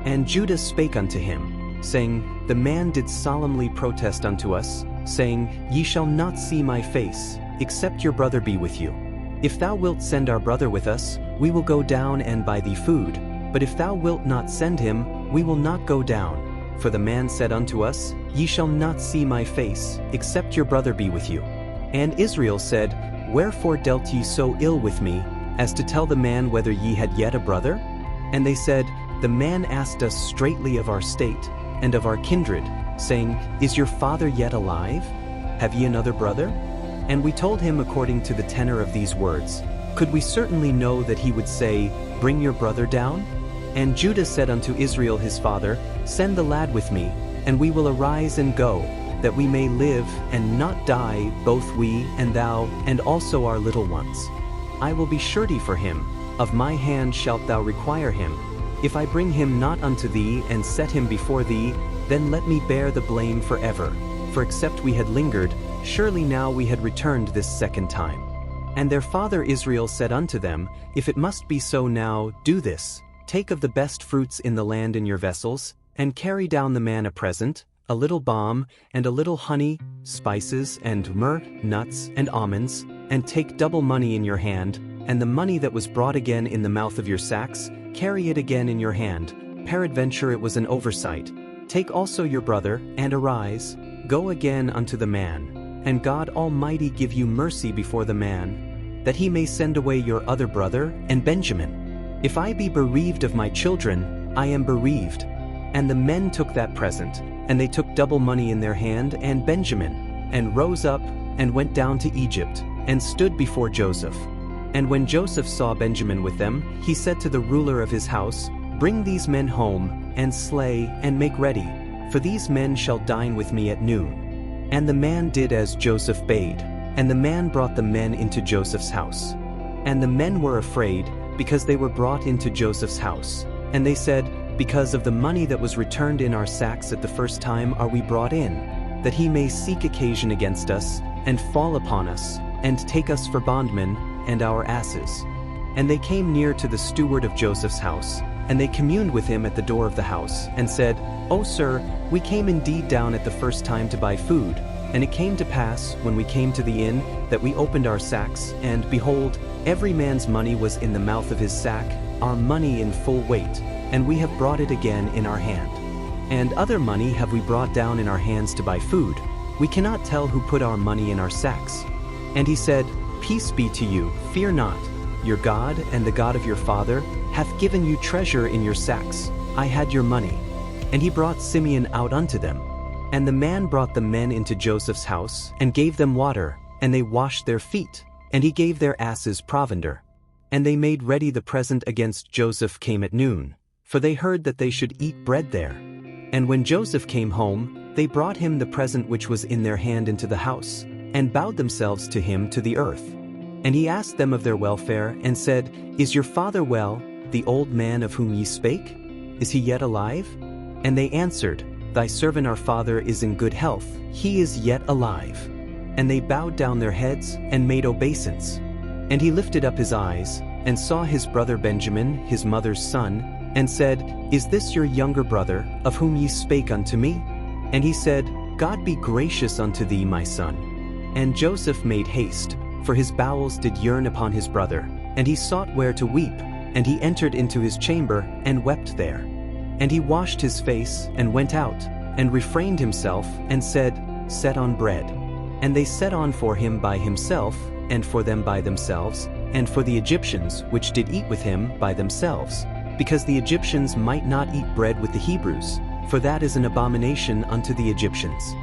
And Judah spake unto him, saying, The man did solemnly protest unto us, saying, Ye shall not see my face, except your brother be with you. If thou wilt send our brother with us, we will go down and buy thee food. But if thou wilt not send him, we will not go down. For the man said unto us, Ye shall not see my face, except your brother be with you. And Israel said, Wherefore dealt ye so ill with me, as to tell the man whether ye had yet a brother? And they said, The man asked us straitly of our state, and of our kindred, saying, Is your father yet alive? Have ye another brother? And we told him according to the tenor of these words. Could we certainly know that he would say, Bring your brother down? And Judah said unto Israel his father, Send the lad with me, and we will arise and go, that we may live and not die, both we and thou, and also our little ones. I will be surety for him, of my hand shalt thou require him. If I bring him not unto thee and set him before thee, then let me bear the blame forever. For except we had lingered, surely now we had returned this second time. And their father Israel said unto them, If it must be so now, do this. Take of the best fruits in the land in your vessels, and carry down the man a present, a little balm, and a little honey, spices, and myrrh, nuts, and almonds, and take double money in your hand, and the money that was brought again in the mouth of your sacks, carry it again in your hand. Peradventure it was an oversight. Take also your brother, and arise, go again unto the man, and God Almighty give you mercy before the man, that he may send away your other brother, and Benjamin. If I be bereaved of my children, I am bereaved. And the men took that present, and they took double money in their hand and Benjamin, and rose up, and went down to Egypt, and stood before Joseph. And when Joseph saw Benjamin with them, he said to the ruler of his house, Bring these men home, and slay, and make ready, for these men shall dine with me at noon. And the man did as Joseph bade, and the man brought the men into Joseph's house. And the men were afraid, because they were brought into Joseph's house. And they said, Because of the money that was returned in our sacks at the first time are we brought in, that he may seek occasion against us, and fall upon us, and take us for bondmen, and our asses. And they came near to the steward of Joseph's house, and they communed with him at the door of the house, and said, O sir, we came indeed down at the first time to buy food. And it came to pass, when we came to the inn, that we opened our sacks, and behold, every man's money was in the mouth of his sack, our money in full weight, and we have brought it again in our hand. And other money have we brought down in our hands to buy food. We cannot tell who put our money in our sacks. And he said, Peace be to you, fear not. Your God and the God of your father hath given you treasure in your sacks. I had your money. And he brought Simeon out unto them. And the man brought the men into Joseph's house, and gave them water, and they washed their feet, and he gave their asses provender. And they made ready the present against Joseph came at noon, for they heard that they should eat bread there. And when Joseph came home, they brought him the present which was in their hand into the house, and bowed themselves to him to the earth. And he asked them of their welfare, and said, Is your father well, the old man of whom ye spake? Is he yet alive? And they answered, Thy servant our father is in good health, he is yet alive. And they bowed down their heads, and made obeisance. And he lifted up his eyes, and saw his brother Benjamin, his mother's son, and said, Is this your younger brother, of whom ye spake unto me? And he said, God be gracious unto thee, my son. And Joseph made haste, for his bowels did yearn upon his brother, and he sought where to weep, and he entered into his chamber, and wept there. And he washed his face, and went out, and refrained himself, and said, Set on bread. And they set on for him by himself, and for them by themselves, and for the Egyptians which did eat with him by themselves, because the Egyptians might not eat bread with the Hebrews, for that is an abomination unto the Egyptians.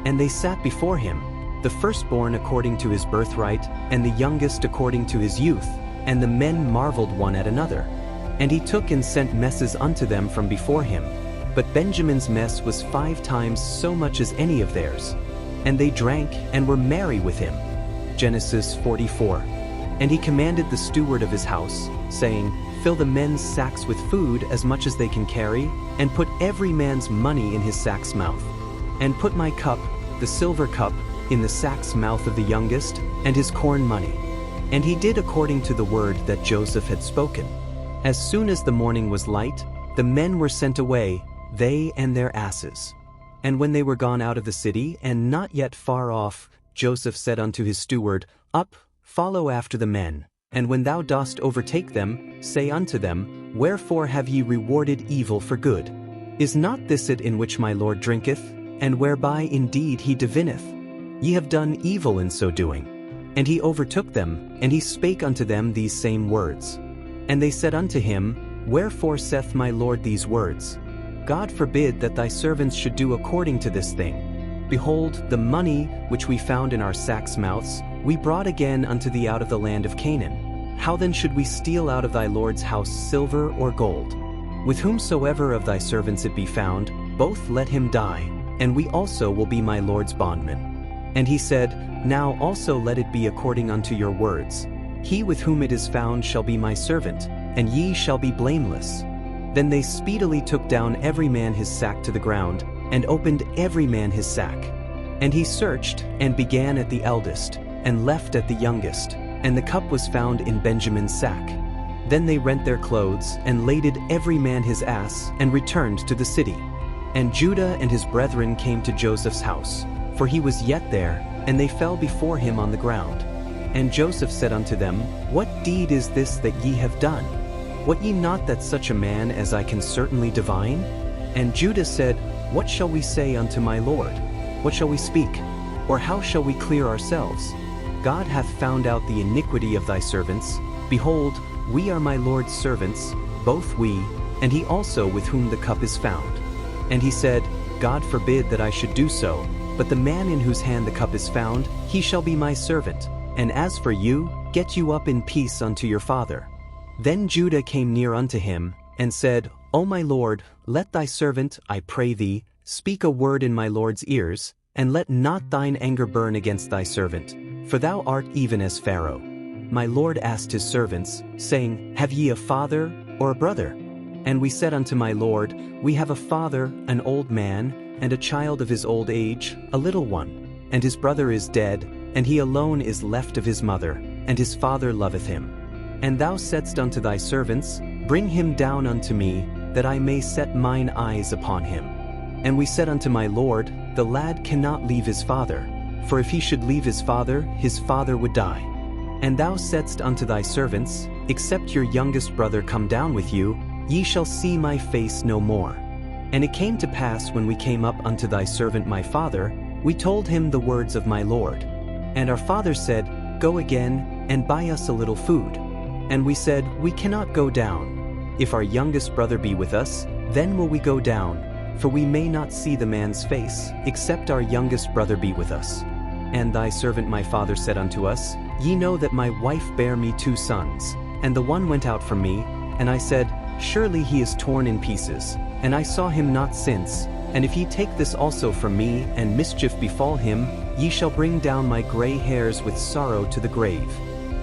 And they sat before him, the firstborn according to his birthright, and the youngest according to his youth, and the men marveled one at another. And he took and sent messes unto them from before him, but Benjamin's mess was 5 times so much as any of theirs. And they drank and were merry with him. Genesis 44. And he commanded the steward of his house, saying, Fill the men's sacks with food as much as they can carry, and put every man's money in his sack's mouth. And put my cup, the silver cup, in the sack's mouth of the youngest, and his corn money. And he did according to the word that Joseph had spoken. As soon as the morning was light, the men were sent away, they and their asses. And when they were gone out of the city, and not yet far off, Joseph said unto his steward, Up, follow after the men, and when thou dost overtake them, say unto them, Wherefore have ye rewarded evil for good? Is not this it in which my Lord drinketh, and whereby indeed he divineth? Ye have done evil in so doing. And he overtook them, and he spake unto them these same words. And they said unto him, Wherefore saith my Lord these words? God forbid that thy servants should do according to this thing. Behold, the money which we found in our sacks' mouths, we brought again unto thee out of the land of Canaan. How then should we steal out of thy Lord's house silver or gold? With whomsoever of thy servants it be found, both let him die, and we also will be my Lord's bondmen. And he said, Now also let it be according unto your words. He with whom it is found shall be my servant, and ye shall be blameless. Then they speedily took down every man his sack to the ground, and opened every man his sack. And he searched, and began at the eldest, and left at the youngest, and the cup was found in Benjamin's sack. Then they rent their clothes, and laded every man his ass, and returned to the city. And Judah and his brethren came to Joseph's house, for he was yet there, and they fell before him on the ground. And Joseph said unto them, What deed is this that ye have done? Wot ye not that such a man as I can certainly divine? And Judah said, What shall we say unto my Lord? What shall we speak? Or how shall we clear ourselves? God hath found out the iniquity of thy servants. Behold, We are my Lord's servants, both we, and he also with whom the cup is found. And he said, God forbid that I should do so, but the man in whose hand the cup is found, he shall be my servant. And as for you, get you up in peace unto your father. Then Judah came near unto him, and said, O my lord, let thy servant, I pray thee, speak a word in my lord's ears, and let not thine anger burn against thy servant, for thou art even as Pharaoh. My lord asked his servants, saying, Have ye a father, or a brother? And we said unto my lord, We have a father, an old man, and a child of his old age, a little one. And his brother is dead, and he alone is left of his mother, and his father loveth him. And thou saidst unto thy servants, Bring him down unto me, that I may set mine eyes upon him. And we said unto my lord, The lad cannot leave his father, for if he should leave his father would die. And thou saidst unto thy servants, Except your youngest brother come down with you, ye shall see my face no more. And it came to pass when we came up unto thy servant my father, we told him the words of my lord. And our father said, Go again, and buy us a little food. And we said, We cannot go down. If our youngest brother be with us, then will we go down, for we may not see the man's face, except our youngest brother be with us. And thy servant my father said unto us, Ye know that my wife bare me 2 sons, and the one went out from me, and I said, Surely he is torn in pieces, and I saw him not since, and if ye take this also from me, and mischief befall him, ye shall bring down my gray hairs with sorrow to the grave.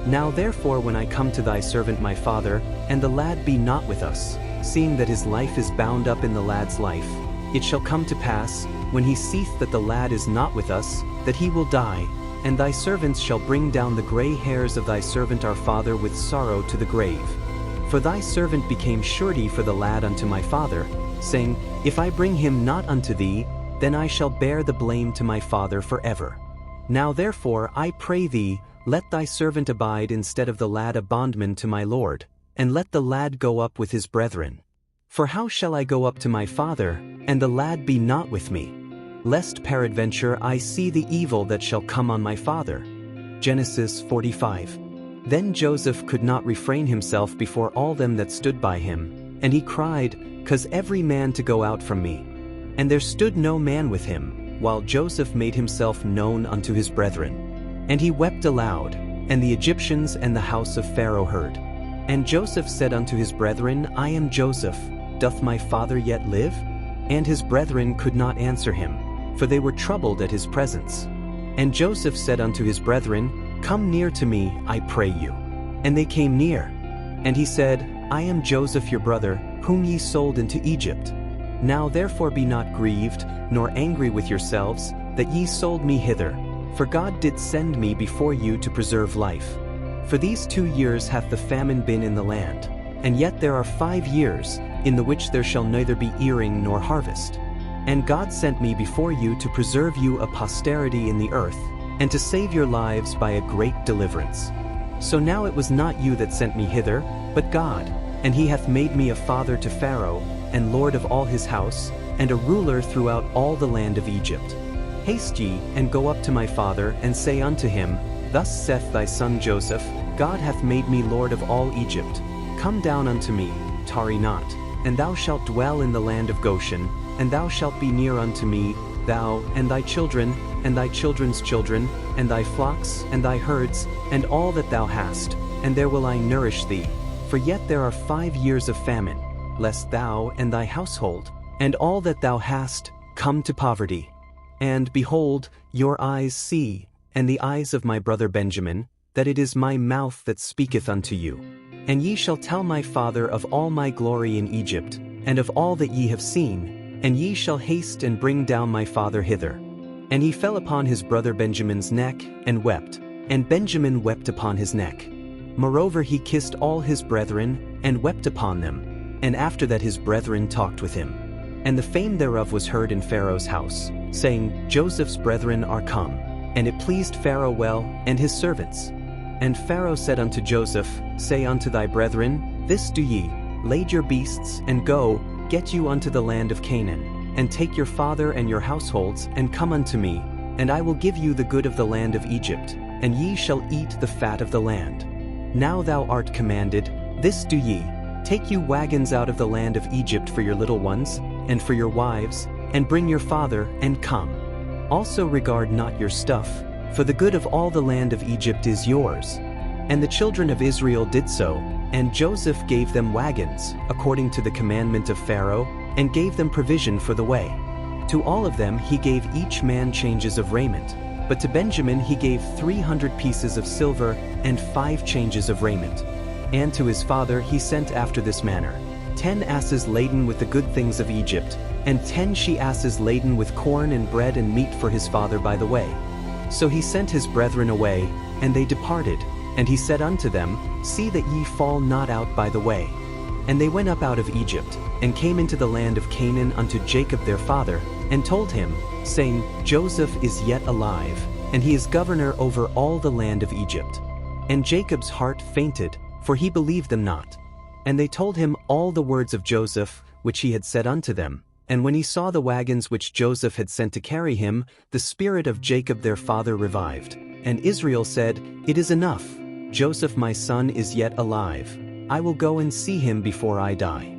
Now therefore when I come to thy servant my father, and the lad be not with us, seeing that his life is bound up in the lad's life, it shall come to pass, when he seeth that the lad is not with us, that he will die, and thy servants shall bring down the gray hairs of thy servant our father with sorrow to the grave. For thy servant became surety for the lad unto my father, saying, If I bring him not unto thee, then I shall bear the blame to my father forever. Now therefore I pray thee, let thy servant abide instead of the lad a bondman to my lord, and let the lad go up with his brethren. For how shall I go up to my father, and the lad be not with me? Lest peradventure I see the evil that shall come on my father. Genesis 45. Then Joseph could not refrain himself before all them that stood by him, and he cried, Cause every man to go out from me. And there stood no man with him, while Joseph made himself known unto his brethren. And he wept aloud, and the Egyptians and the house of Pharaoh heard. And Joseph said unto his brethren, I am Joseph, doth my father yet live? And his brethren could not answer him, for they were troubled at his presence. And Joseph said unto his brethren, Come near to me, I pray you. And they came near. And he said, I am Joseph your brother, whom ye sold into Egypt. Now therefore be not grieved, nor angry with yourselves, that ye sold me hither. For God did send me before you to preserve life. For these 2 years hath the famine been in the land, and yet there are 5 years, in the which there shall neither be earing nor harvest. And God sent me before you to preserve you a posterity in the earth, and to save your lives by a great deliverance. So now it was not you that sent me hither, but God, and he hath made me a father to Pharaoh, and lord of all his house, and a ruler throughout all the land of Egypt. Haste ye, and go up to my father, and say unto him, Thus saith thy son Joseph, God hath made me lord of all Egypt. Come down unto me, tarry not, and thou shalt dwell in the land of Goshen, and thou shalt be near unto me, thou, and thy children, and thy children's children, and thy flocks, and thy herds, and all that thou hast, and there will I nourish thee. For yet there are 5 years of famine, lest thou and thy household, and all that thou hast, come to poverty. And behold, your eyes see, and the eyes of my brother Benjamin, that it is my mouth that speaketh unto you. And ye shall tell my father of all my glory in Egypt, and of all that ye have seen, and ye shall haste and bring down my father hither. And he fell upon his brother Benjamin's neck, and wept, and Benjamin wept upon his neck. Moreover he kissed all his brethren, and wept upon them, and after that his brethren talked with him. And the fame thereof was heard in Pharaoh's house, saying, Joseph's brethren are come. And it pleased Pharaoh well, and his servants. And Pharaoh said unto Joseph, Say unto thy brethren, This do ye, lade your beasts, and go, get you unto the land of Canaan, and take your father and your households, and come unto me, and I will give you the good of the land of Egypt, and ye shall eat the fat of the land. Now thou art commanded, This do ye, take you wagons out of the land of Egypt for your little ones, and for your wives, and bring your father, and come. Also regard not your stuff, for the good of all the land of Egypt is yours. And the children of Israel did so, and Joseph gave them wagons, according to the commandment of Pharaoh, and gave them provision for the way. To all of them he gave each man changes of raiment, but to Benjamin he gave 300 pieces of silver, and 5 changes of raiment. And to his father he sent after this manner: 10 asses laden with the good things of Egypt, and 10 she-asses laden with corn and bread and meat for his father by the way. So he sent his brethren away, and they departed. And he said unto them, See that ye fall not out by the way. And they went up out of Egypt, and came into the land of Canaan unto Jacob their father, and told him, saying, Joseph is yet alive, and he is governor over all the land of Egypt. And Jacob's heart fainted, for he believed them not. And they told him all the words of Joseph, which he had said unto them. And when he saw the wagons which Joseph had sent to carry him, the spirit of Jacob their father revived. And Israel said, It is enough. Joseph my son is yet alive. I will go and see him before I die.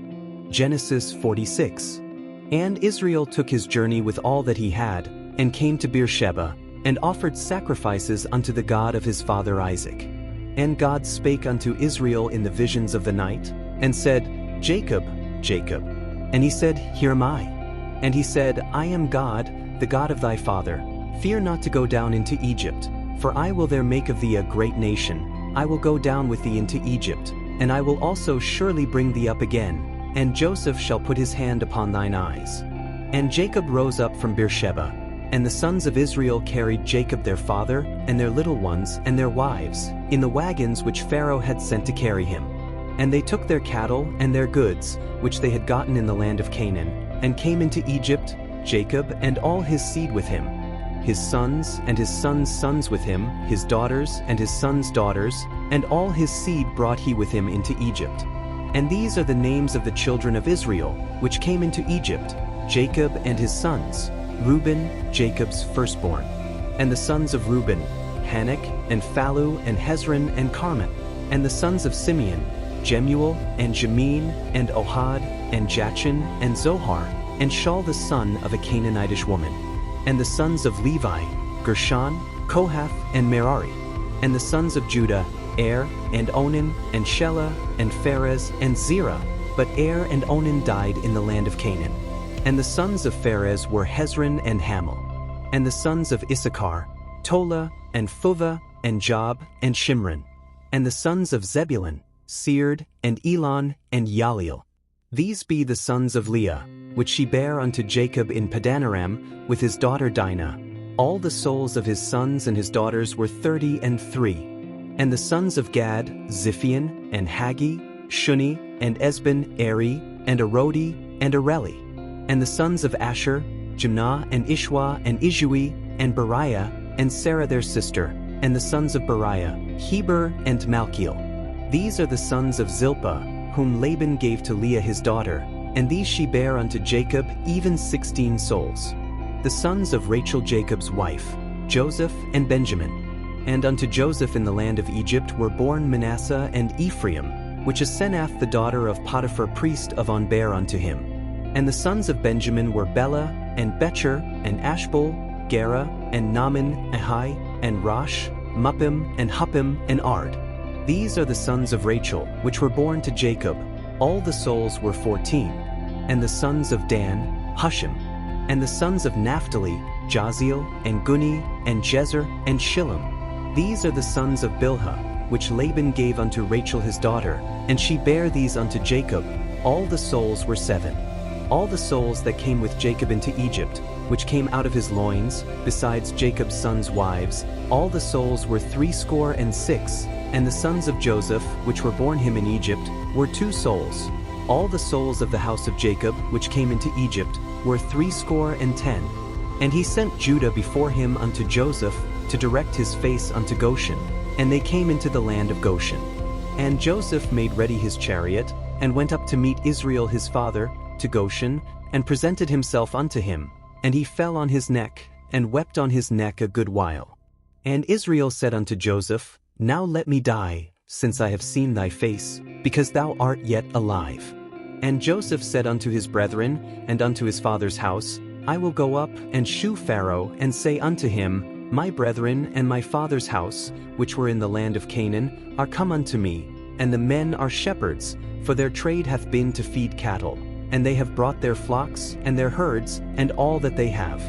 Genesis 46. And Israel took his journey with all that he had, and came to Beersheba, and offered sacrifices unto the God of his father Isaac. And God spake unto Israel in the visions of the night, and said, Jacob, Jacob. And he said, Here am I. And he said, I am God, the God of thy father. Fear not to go down into Egypt, for I will there make of thee a great nation. I will go down with thee into Egypt, and I will also surely bring thee up again, and Joseph shall put his hand upon thine eyes. And Jacob rose up from Beersheba, and the sons of Israel carried Jacob their father, and their little ones, and their wives, in the wagons which Pharaoh had sent to carry him. And they took their cattle and their goods, which they had gotten in the land of Canaan, and came into Egypt, Jacob and all his seed with him, his sons and his sons' sons with him, his daughters and his sons' daughters, and all his seed brought he with him into Egypt. And these are the names of the children of Israel, which came into Egypt, Jacob and his sons, Reuben, Jacob's firstborn. And the sons of Reuben, Hanok, and Phallu, and Hezron, and Carmon. And the sons of Simeon, Jemuel, and Jamin, and Ohad, and Jachin, and Zohar, and Shaul the son of a Canaanitish woman. And the sons of Levi, Gershon, Kohath, and Merari. And the sons of Judah, Er, and Onan, and Shelah, and Pharez, and Zerah. But Er and Onan died in the land of Canaan. And the sons of Pharez were Hezron and Hamel. And the sons of Issachar, Tola, and Phuvah, and Job, and Shimron. And the sons of Zebulun, Sered, and Elon, and Yaliel. These be the sons of Leah, which she bare unto Jacob in Padanaram, with his daughter Dinah. All the souls of his sons and his daughters were 33. And the sons of Gad, Ziphion, and Haggi, Shuni, and Esben, Eri, and Arodi, and Areli. And the sons of Asher, Jimnah, and Ishwa, and Ijui, and Beriah, and Sarah their sister. And the sons of Beriah, Heber, and Malchiel. These are the sons of Zilpah, whom Laban gave to Leah his daughter, and these she bare unto Jacob, even 16 souls. The sons of Rachel Jacob's wife, Joseph and Benjamin. And unto Joseph in the land of Egypt were born Manasseh and Ephraim, which Asenath the daughter of Potiphar priest of On bare unto him. And the sons of Benjamin were Bela, and Becher, and Ashbel, Gera, and Naaman, Ahai, and Rosh, Muppim, and Huppim, and Ard. These are the sons of Rachel, which were born to Jacob. All the souls were 14. And the sons of Dan, Hushim. And the sons of Naphtali, Jaziel, and Guni, and Jezer, and Shillem. These are the sons of Bilhah, which Laban gave unto Rachel his daughter, and she bare these unto Jacob. All the souls were 7. All the souls that came with Jacob into Egypt, which came out of his loins, besides Jacob's sons' wives, all the souls were 66. And the sons of Joseph, which were born him in Egypt, were 2 souls. All the souls of the house of Jacob, which came into Egypt, were 70. And he sent Judah before him unto Joseph, to direct his face unto Goshen. And they came into the land of Goshen. And Joseph made ready his chariot, and went up to meet Israel his father, to Goshen, and presented himself unto him. And he fell on his neck, and wept on his neck a good while. And Israel said unto Joseph, Now let me die, since I have seen thy face, because thou art yet alive. And Joseph said unto his brethren, and unto his father's house, I will go up and shew Pharaoh, and say unto him, My brethren and my father's house, which were in the land of Canaan, are come unto me, and the men are shepherds, for their trade hath been to feed cattle, and they have brought their flocks, and their herds, and all that they have.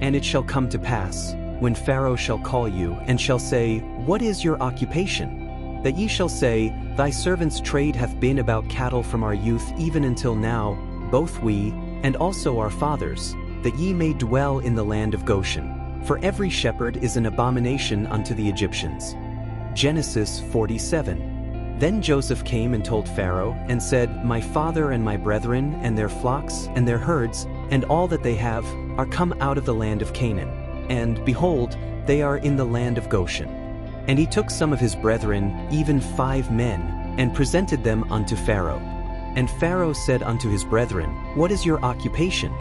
And it shall come to pass, when Pharaoh shall call you, and shall say, What is your occupation? That ye shall say, Thy servant's trade hath been about cattle from our youth even until now, both we, and also our fathers, that ye may dwell in the land of Goshen. For every shepherd is an abomination unto the Egyptians. Genesis 47. Then Joseph came and told Pharaoh, and said, My father and my brethren, and their flocks, and their herds, and all that they have, are come out of the land of Canaan. And, behold, they are in the land of Goshen. And he took some of his brethren, even 5 men, and presented them unto Pharaoh. And Pharaoh said unto his brethren, What is your occupation?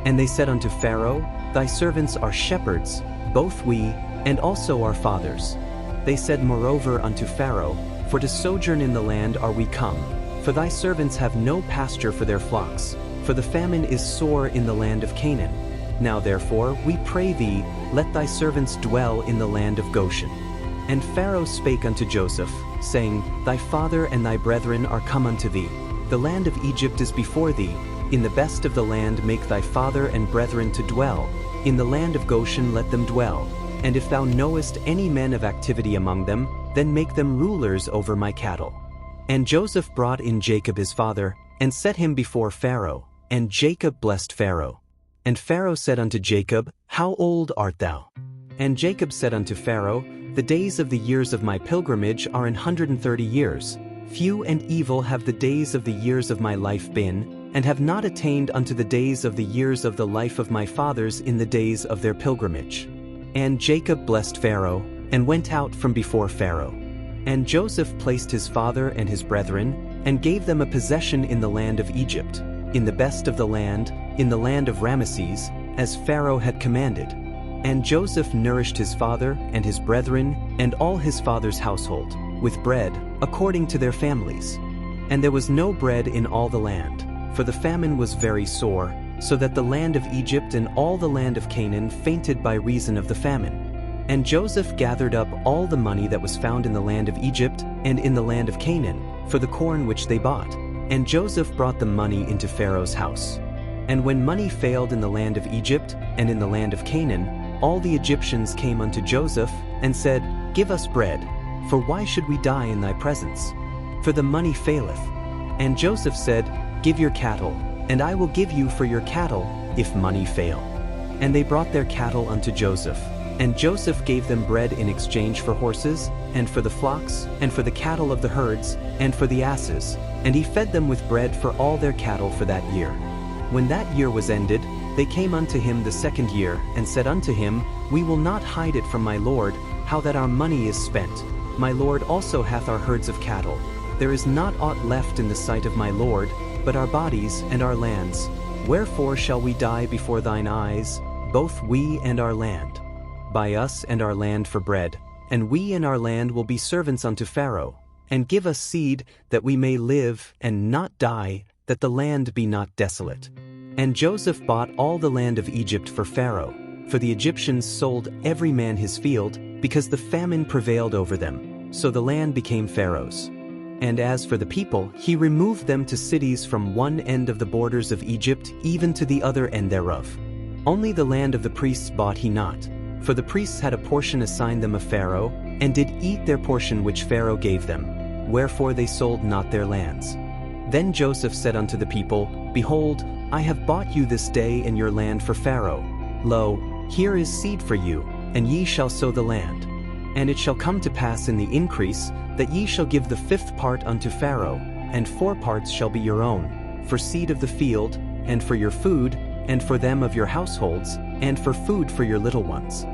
And they said unto Pharaoh, Thy servants are shepherds, both we, and also our fathers. They said moreover unto Pharaoh, For to sojourn in the land are we come, for thy servants have no pasture for their flocks, for the famine is sore in the land of Canaan. Now therefore, we pray thee, let thy servants dwell in the land of Goshen. And Pharaoh spake unto Joseph, saying, Thy father and thy brethren are come unto thee. The land of Egypt is before thee. In the best of the land make thy father and brethren to dwell. In the land of Goshen let them dwell. And if thou knowest any men of activity among them, then make them rulers over my cattle. And Joseph brought in Jacob his father, and set him before Pharaoh. And Jacob blessed Pharaoh. And Pharaoh said unto Jacob, How old art thou? And Jacob said unto Pharaoh, The days of the years of my pilgrimage are 130 years. Few and evil have the days of the years of my life been, and have not attained unto the days of the years of the life of my fathers in the days of their pilgrimage. And Jacob blessed Pharaoh, and went out from before Pharaoh. And Joseph placed his father and his brethren, and gave them a possession in the land of Egypt, in the best of the land, in the land of Ramesses, as Pharaoh had commanded. And Joseph nourished his father and his brethren, and all his father's household, with bread, according to their families. And there was no bread in all the land, for the famine was very sore, so that the land of Egypt and all the land of Canaan fainted by reason of the famine. And Joseph gathered up all the money that was found in the land of Egypt and in the land of Canaan, for the corn which they bought. And Joseph brought the money into Pharaoh's house. And when money failed in the land of Egypt and in the land of Canaan, all the Egyptians came unto Joseph, and said, Give us bread, for why should we die in thy presence? For the money faileth. And Joseph said, Give your cattle, and I will give you for your cattle, if money fail. And they brought their cattle unto Joseph. And Joseph gave them bread in exchange for horses, and for the flocks, and for the cattle of the herds, and for the asses, and he fed them with bread for all their cattle for that year. When that year was ended, they came unto him the 2nd year, and said unto him, We will not hide it from my lord, how that our money is spent. My lord also hath our herds of cattle. There is not aught left in the sight of my lord, but our bodies and our lands. Wherefore shall we die before thine eyes, both we and our land? Buy us and our land for bread, and we and our land will be servants unto Pharaoh. And give us seed, that we may live and not die, that the land be not desolate. And Joseph bought all the land of Egypt for Pharaoh, for the Egyptians sold every man his field, because the famine prevailed over them, so the land became Pharaoh's. And as for the people, he removed them to cities from one end of the borders of Egypt even to the other end thereof. Only the land of the priests bought he not, for the priests had a portion assigned them of Pharaoh, and did eat their portion which Pharaoh gave them, wherefore they sold not their lands. Then Joseph said unto the people, Behold, I have bought you this day and your land for Pharaoh. Lo, here is seed for you, and ye shall sow the land. And it shall come to pass in the increase, that ye shall give the 5th part unto Pharaoh, and 4 parts shall be your own, for seed of the field, and for your food, and for them of your households, and for food for your little ones.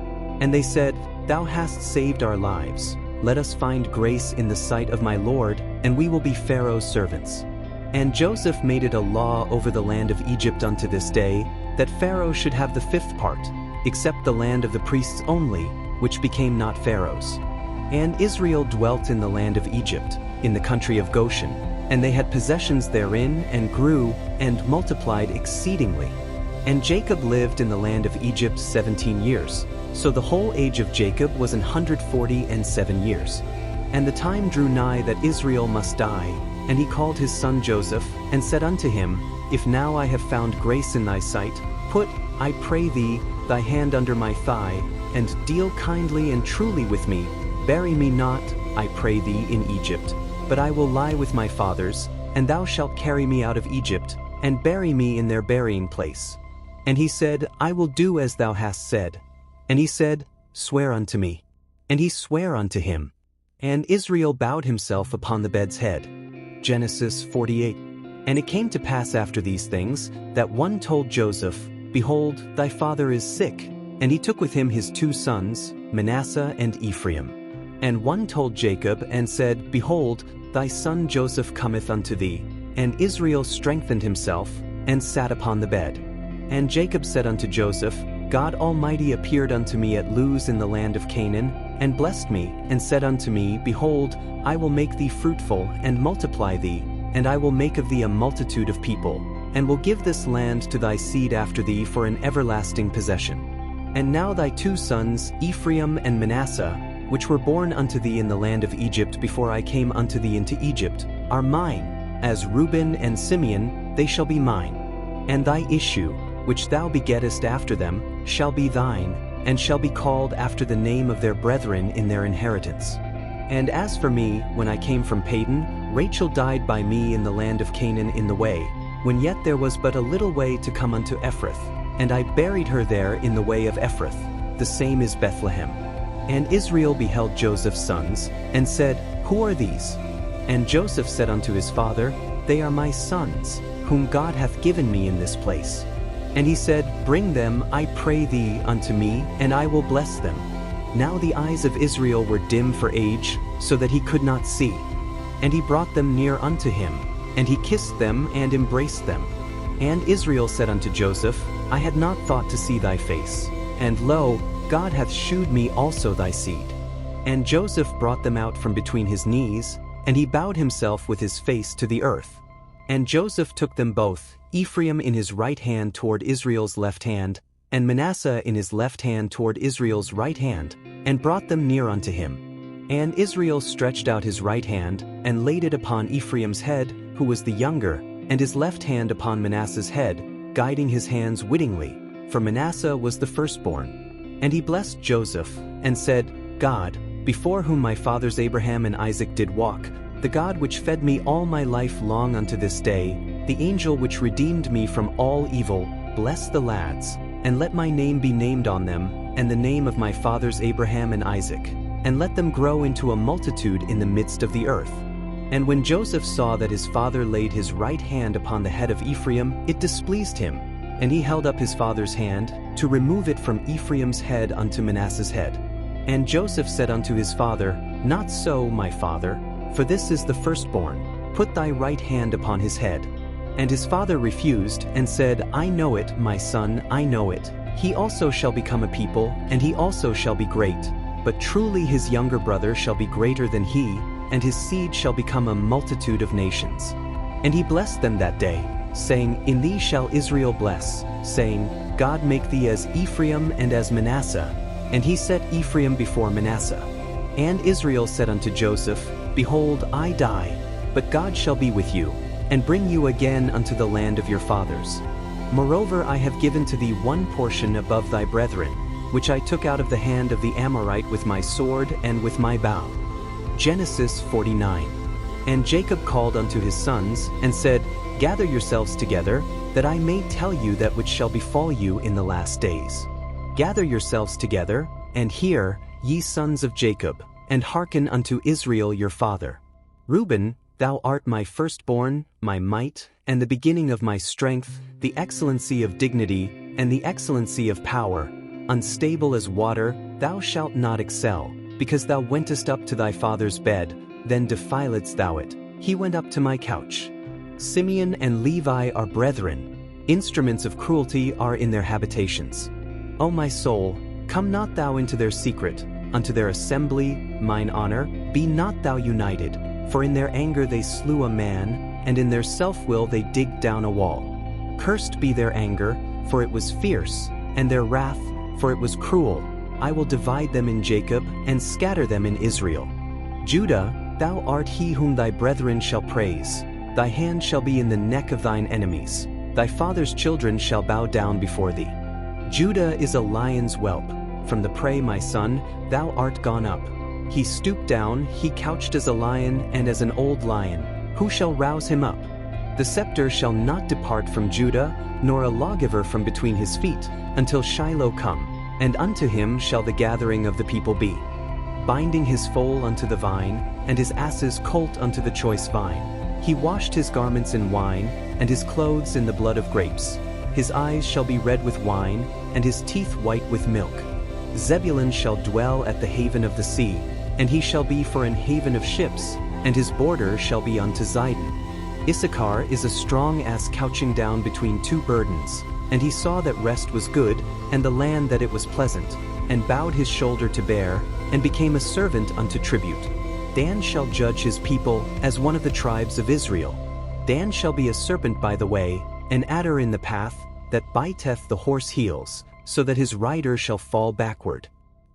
And they said, Thou hast saved our lives. Let us find grace in the sight of my Lord, and we will be Pharaoh's servants. And Joseph made it a law over the land of Egypt unto this day, that Pharaoh should have the 5th part, except the land of the priests only, which became not Pharaoh's. And Israel dwelt in the land of Egypt, in the country of Goshen, and they had possessions therein, and grew, and multiplied exceedingly. And Jacob lived in the land of Egypt 17 years, so the whole age of Jacob was 147 years. And the time drew nigh that Israel must die, and he called his son Joseph, and said unto him, If now I have found grace in thy sight, put, I pray thee, thy hand under my thigh, and deal kindly and truly with me. Bury me not, I pray thee, in Egypt, but I will lie with my fathers, and thou shalt carry me out of Egypt, and bury me in their burying place. And he said, I will do as thou hast said. And he said, Swear unto me. And he sware unto him. And Israel bowed himself upon the bed's head. Genesis 48. And it came to pass after these things, that one told Joseph, Behold, thy father is sick. And he took with him his 2 sons, Manasseh and Ephraim. And one told Jacob, and said, Behold, thy son Joseph cometh unto thee. And Israel strengthened himself, and sat upon the bed. And Jacob said unto Joseph, God Almighty appeared unto me at Luz in the land of Canaan, and blessed me, and said unto me, Behold, I will make thee fruitful, and multiply thee, and I will make of thee a multitude of people, and will give this land to thy seed after thee for an everlasting possession. And now thy 2 sons, Ephraim and Manasseh, which were born unto thee in the land of Egypt before I came unto thee into Egypt, are mine. As Reuben and Simeon, they shall be mine. And thy issue, which thou begettest after them, shall be thine, and shall be called after the name of their brethren in their inheritance. And as for me, when I came from Padan, Rachel died by me in the land of Canaan in the way, when yet there was but a little way to come unto Ephrath, and I buried her there in the way of Ephrath, the same is Bethlehem. And Israel beheld Joseph's sons, and said, Who are these? And Joseph said unto his father, They are my sons, whom God hath given me in this place. And he said, Bring them, I pray thee, unto me, and I will bless them. Now the eyes of Israel were dim for age, so that he could not see. And he brought them near unto him, and he kissed them and embraced them. And Israel said unto Joseph, I had not thought to see thy face, and lo, God hath shewed me also thy seed. And Joseph brought them out from between his knees, and he bowed himself with his face to the earth. And Joseph took them both, Ephraim in his right hand toward Israel's left hand, and Manasseh in his left hand toward Israel's right hand, and brought them near unto him. And Israel stretched out his right hand, and laid it upon Ephraim's head, who was the younger, and his left hand upon Manasseh's head, guiding his hands wittingly, for Manasseh was the firstborn. And he blessed Joseph, and said, God, before whom my fathers Abraham and Isaac did walk, the God which fed me all my life long unto this day, the angel which redeemed me from all evil, bless the lads, and let my name be named on them, and the name of my fathers Abraham and Isaac, and let them grow into a multitude in the midst of the earth. And when Joseph saw that his father laid his right hand upon the head of Ephraim, it displeased him, and he held up his father's hand, to remove it from Ephraim's head unto Manasseh's head. And Joseph said unto his father, Not so, my father, for this is the firstborn, put thy right hand upon his head. And his father refused, and said, I know it, my son, I know it. He also shall become a people, and he also shall be great. But truly his younger brother shall be greater than he, and his seed shall become a multitude of nations. And he blessed them that day, saying, In thee shall Israel bless, saying, God make thee as Ephraim and as Manasseh. And he set Ephraim before Manasseh. And Israel said unto Joseph, Behold, I die, but God shall be with you, and bring you again unto the land of your fathers. Moreover, I have given to thee one portion above thy brethren, which I took out of the hand of the Amorite with my sword and with my bow. Genesis 49. And Jacob called unto his sons, and said, Gather yourselves together, that I may tell you that which shall befall you in the last days. Gather yourselves together, and hear, ye sons of Jacob, and hearken unto Israel your father. Reuben, thou art my firstborn, my might, and the beginning of my strength, the excellency of dignity, and the excellency of power. Unstable as water, thou shalt not excel, because thou wentest up to thy father's bed, then defiledst thou it. He went up to my couch. Simeon and Levi are brethren. Instruments of cruelty are in their habitations. O my soul, come not thou into their secret, unto their assembly, mine honor, be not thou united, for in their anger they slew a man, and in their self-will they digged down a wall. Cursed be their anger, for it was fierce, and their wrath, for it was cruel. I will divide them in Jacob, and scatter them in Israel. Judah, thou art he whom thy brethren shall praise. Thy hand shall be in the neck of thine enemies. Thy father's children shall bow down before thee. Judah is a lion's whelp. From the prey, my son, thou art gone up. He stooped down, he couched as a lion and as an old lion. Who shall rouse him up? The scepter shall not depart from Judah, nor a lawgiver from between his feet, until Shiloh come, and unto him shall the gathering of the people be. Binding his foal unto the vine, and his ass's colt unto the choice vine. He washed his garments in wine, and his clothes in the blood of grapes. His eyes shall be red with wine, and his teeth white with milk. Zebulun shall dwell at the haven of the sea, and he shall be for an haven of ships, and his border shall be unto Zidon. Issachar is a strong ass couching down between two burdens, and he saw that rest was good, and the land that it was pleasant, and bowed his shoulder to bear, and became a servant unto tribute. Dan shall judge his people as one of the tribes of Israel. Dan shall be a serpent by the way, an adder in the path, that biteth the horse heels, so that his rider shall fall backward.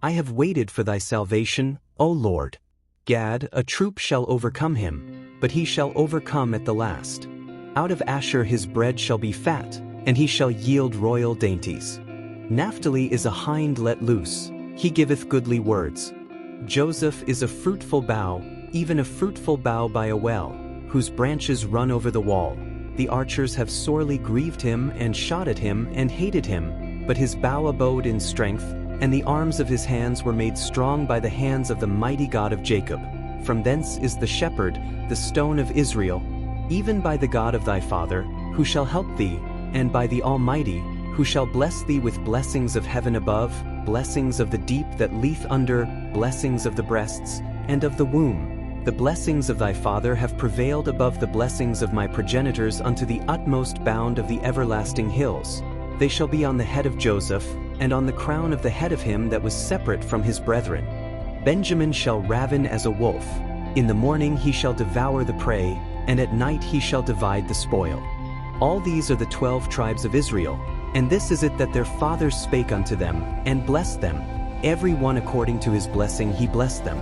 I have waited for thy salvation, O Lord. Gad, a troop shall overcome him, but he shall overcome at the last. Out of Asher his bread shall be fat, and he shall yield royal dainties. Naphtali is a hind let loose, he giveth goodly words. Joseph is a fruitful bough, even a fruitful bough by a well, whose branches run over the wall. The archers have sorely grieved him and shot at him and hated him, but his bow abode in strength, and the arms of his hands were made strong by the hands of the mighty God of Jacob. From thence is the shepherd, the stone of Israel, even by the God of thy father, who shall help thee, and by the Almighty, who shall bless thee with blessings of heaven above, blessings of the deep that leath under, blessings of the breasts, and of the womb. The blessings of thy father have prevailed above the blessings of my progenitors unto the utmost bound of the everlasting hills. They shall be on the head of Joseph, and on the crown of the head of him that was separate from his brethren. Benjamin shall raven as a wolf. In the morning he shall devour the prey, and at night he shall divide the spoil. All these are the 12 tribes of Israel, and this is it that their fathers spake unto them, and blessed them. Every one according to his blessing he blessed them.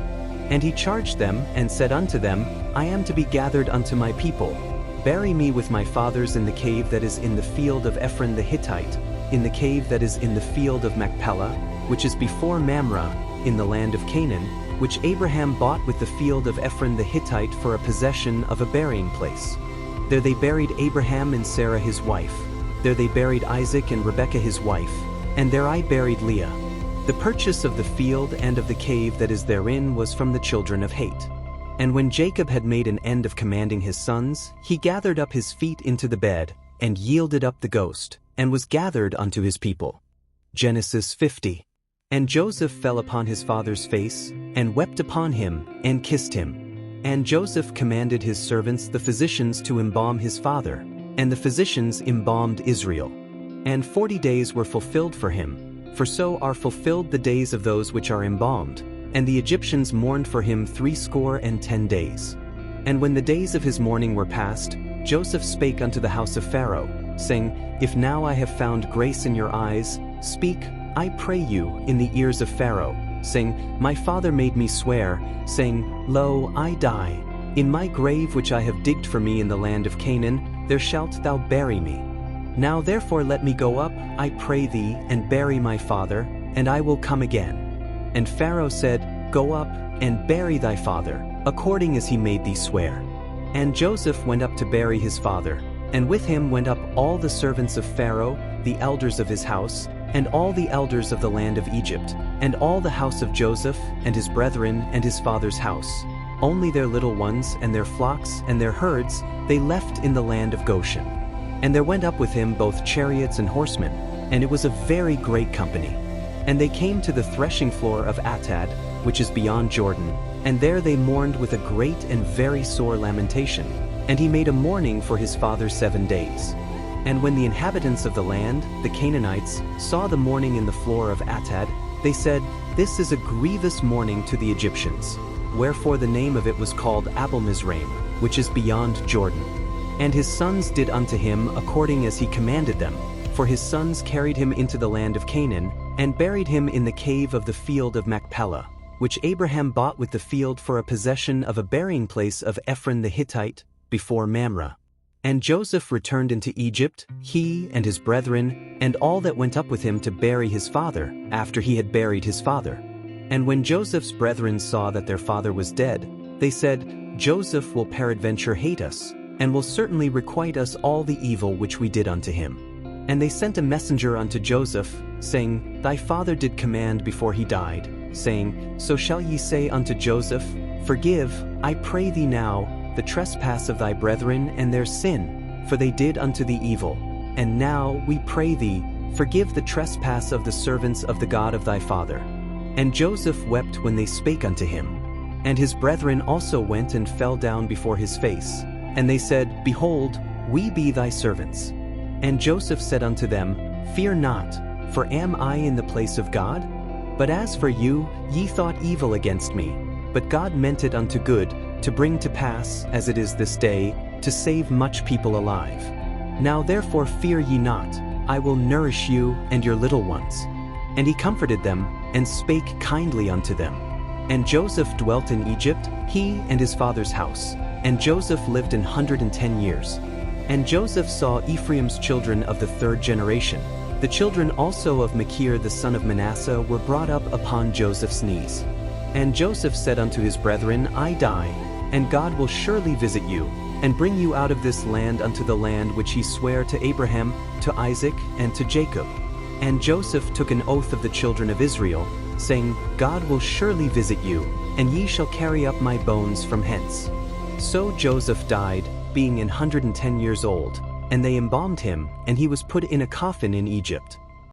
And he charged them, and said unto them, I am to be gathered unto my people. Bury me with my fathers in the cave that is in the field of Ephron the Hittite, in the cave that is in the field of Machpelah, which is before Mamre, in the land of Canaan, which Abraham bought with the field of Ephron the Hittite for a possession of a burying place. There they buried Abraham and Sarah his wife. There they buried Isaac and Rebekah his wife, and there I buried Leah. The purchase of the field and of the cave that is therein was from the children of Heth. And when Jacob had made an end of commanding his sons, he gathered up his feet into the bed, and yielded up the ghost, and was gathered unto his people. Genesis 50. And Joseph fell upon his father's face, and wept upon him, and kissed him. And Joseph commanded his servants the physicians to embalm his father, and the physicians embalmed Israel. And 40 days were fulfilled for him, for so are fulfilled the days of those which are embalmed. And the Egyptians mourned for him 60 days. And when the days of his mourning were past, Joseph spake unto the house of Pharaoh, saying, If now I have found grace in your eyes, speak, I pray you, in the ears of Pharaoh, saying, My father made me swear, saying, Lo, I die. In my grave which I have digged for me in the land of Canaan, there shalt thou bury me. Now therefore let me go up, I pray thee, and bury my father, and I will come again. And Pharaoh said, Go up, and bury thy father, according as he made thee swear. And Joseph went up to bury his father, and with him went up all the servants of Pharaoh, the elders of his house, and all the elders of the land of Egypt, and all the house of Joseph, and his brethren, and his father's house. Only their little ones, and their flocks, and their herds, they left in the land of Goshen. And there went up with him both chariots and horsemen, and it was a very great company. And they came to the threshing floor of Atad, which is beyond Jordan, and there they mourned with a great and very sore lamentation. And he made a mourning for his father 7 days. And when the inhabitants of the land, the Canaanites, saw the mourning in the floor of Atad, They said, "This is a grievous mourning to the Egyptians." Wherefore the name of it was called Abel Mizraim, which is beyond Jordan. And his sons did unto him according as he commanded them, for his sons carried him into the land of Canaan, and buried him in the cave of the field of Machpelah, which Abraham bought with the field for a possession of a burying place of Ephron the Hittite, before Mamre. And Joseph returned into Egypt, he and his brethren, and all that went up with him to bury his father, after he had buried his father. And when Joseph's brethren saw that their father was dead, they said, "Joseph will peradventure hate us, and will certainly requite us all the evil which we did unto him." And they sent a messenger unto Joseph, saying, "Thy father did command before he died, saying, So shall ye say unto Joseph, Forgive, I pray thee now, the trespass of thy brethren and their sin, for they did unto thee evil. And now, we pray thee, forgive the trespass of the servants of the God of thy father." And Joseph wept when they spake unto him. And his brethren also went and fell down before his face. And they said, "Behold, we be thy servants." And Joseph said unto them, "Fear not, for am I in the place of God? But as for you, ye thought evil against me, but God meant it unto good, to bring to pass, as it is this day, to save much people alive. Now therefore fear ye not, I will nourish you and your little ones." And he comforted them, and spake kindly unto them. And Joseph dwelt in Egypt, he and his father's house. And Joseph lived 110 years. And Joseph saw Ephraim's children of the third generation. The children also of Machir the son of Manasseh were brought up upon Joseph's knees. And Joseph said unto his brethren, I die, and God will surely visit you, and bring you out of this land unto the land which he sware to Abraham, to Isaac, and to Jacob. And Joseph took an oath of the children of Israel, saying, God will surely visit you, and ye shall carry up my bones from hence. So Joseph died, being 110 years old, and they embalmed him, and he was put in a coffin in Egypt.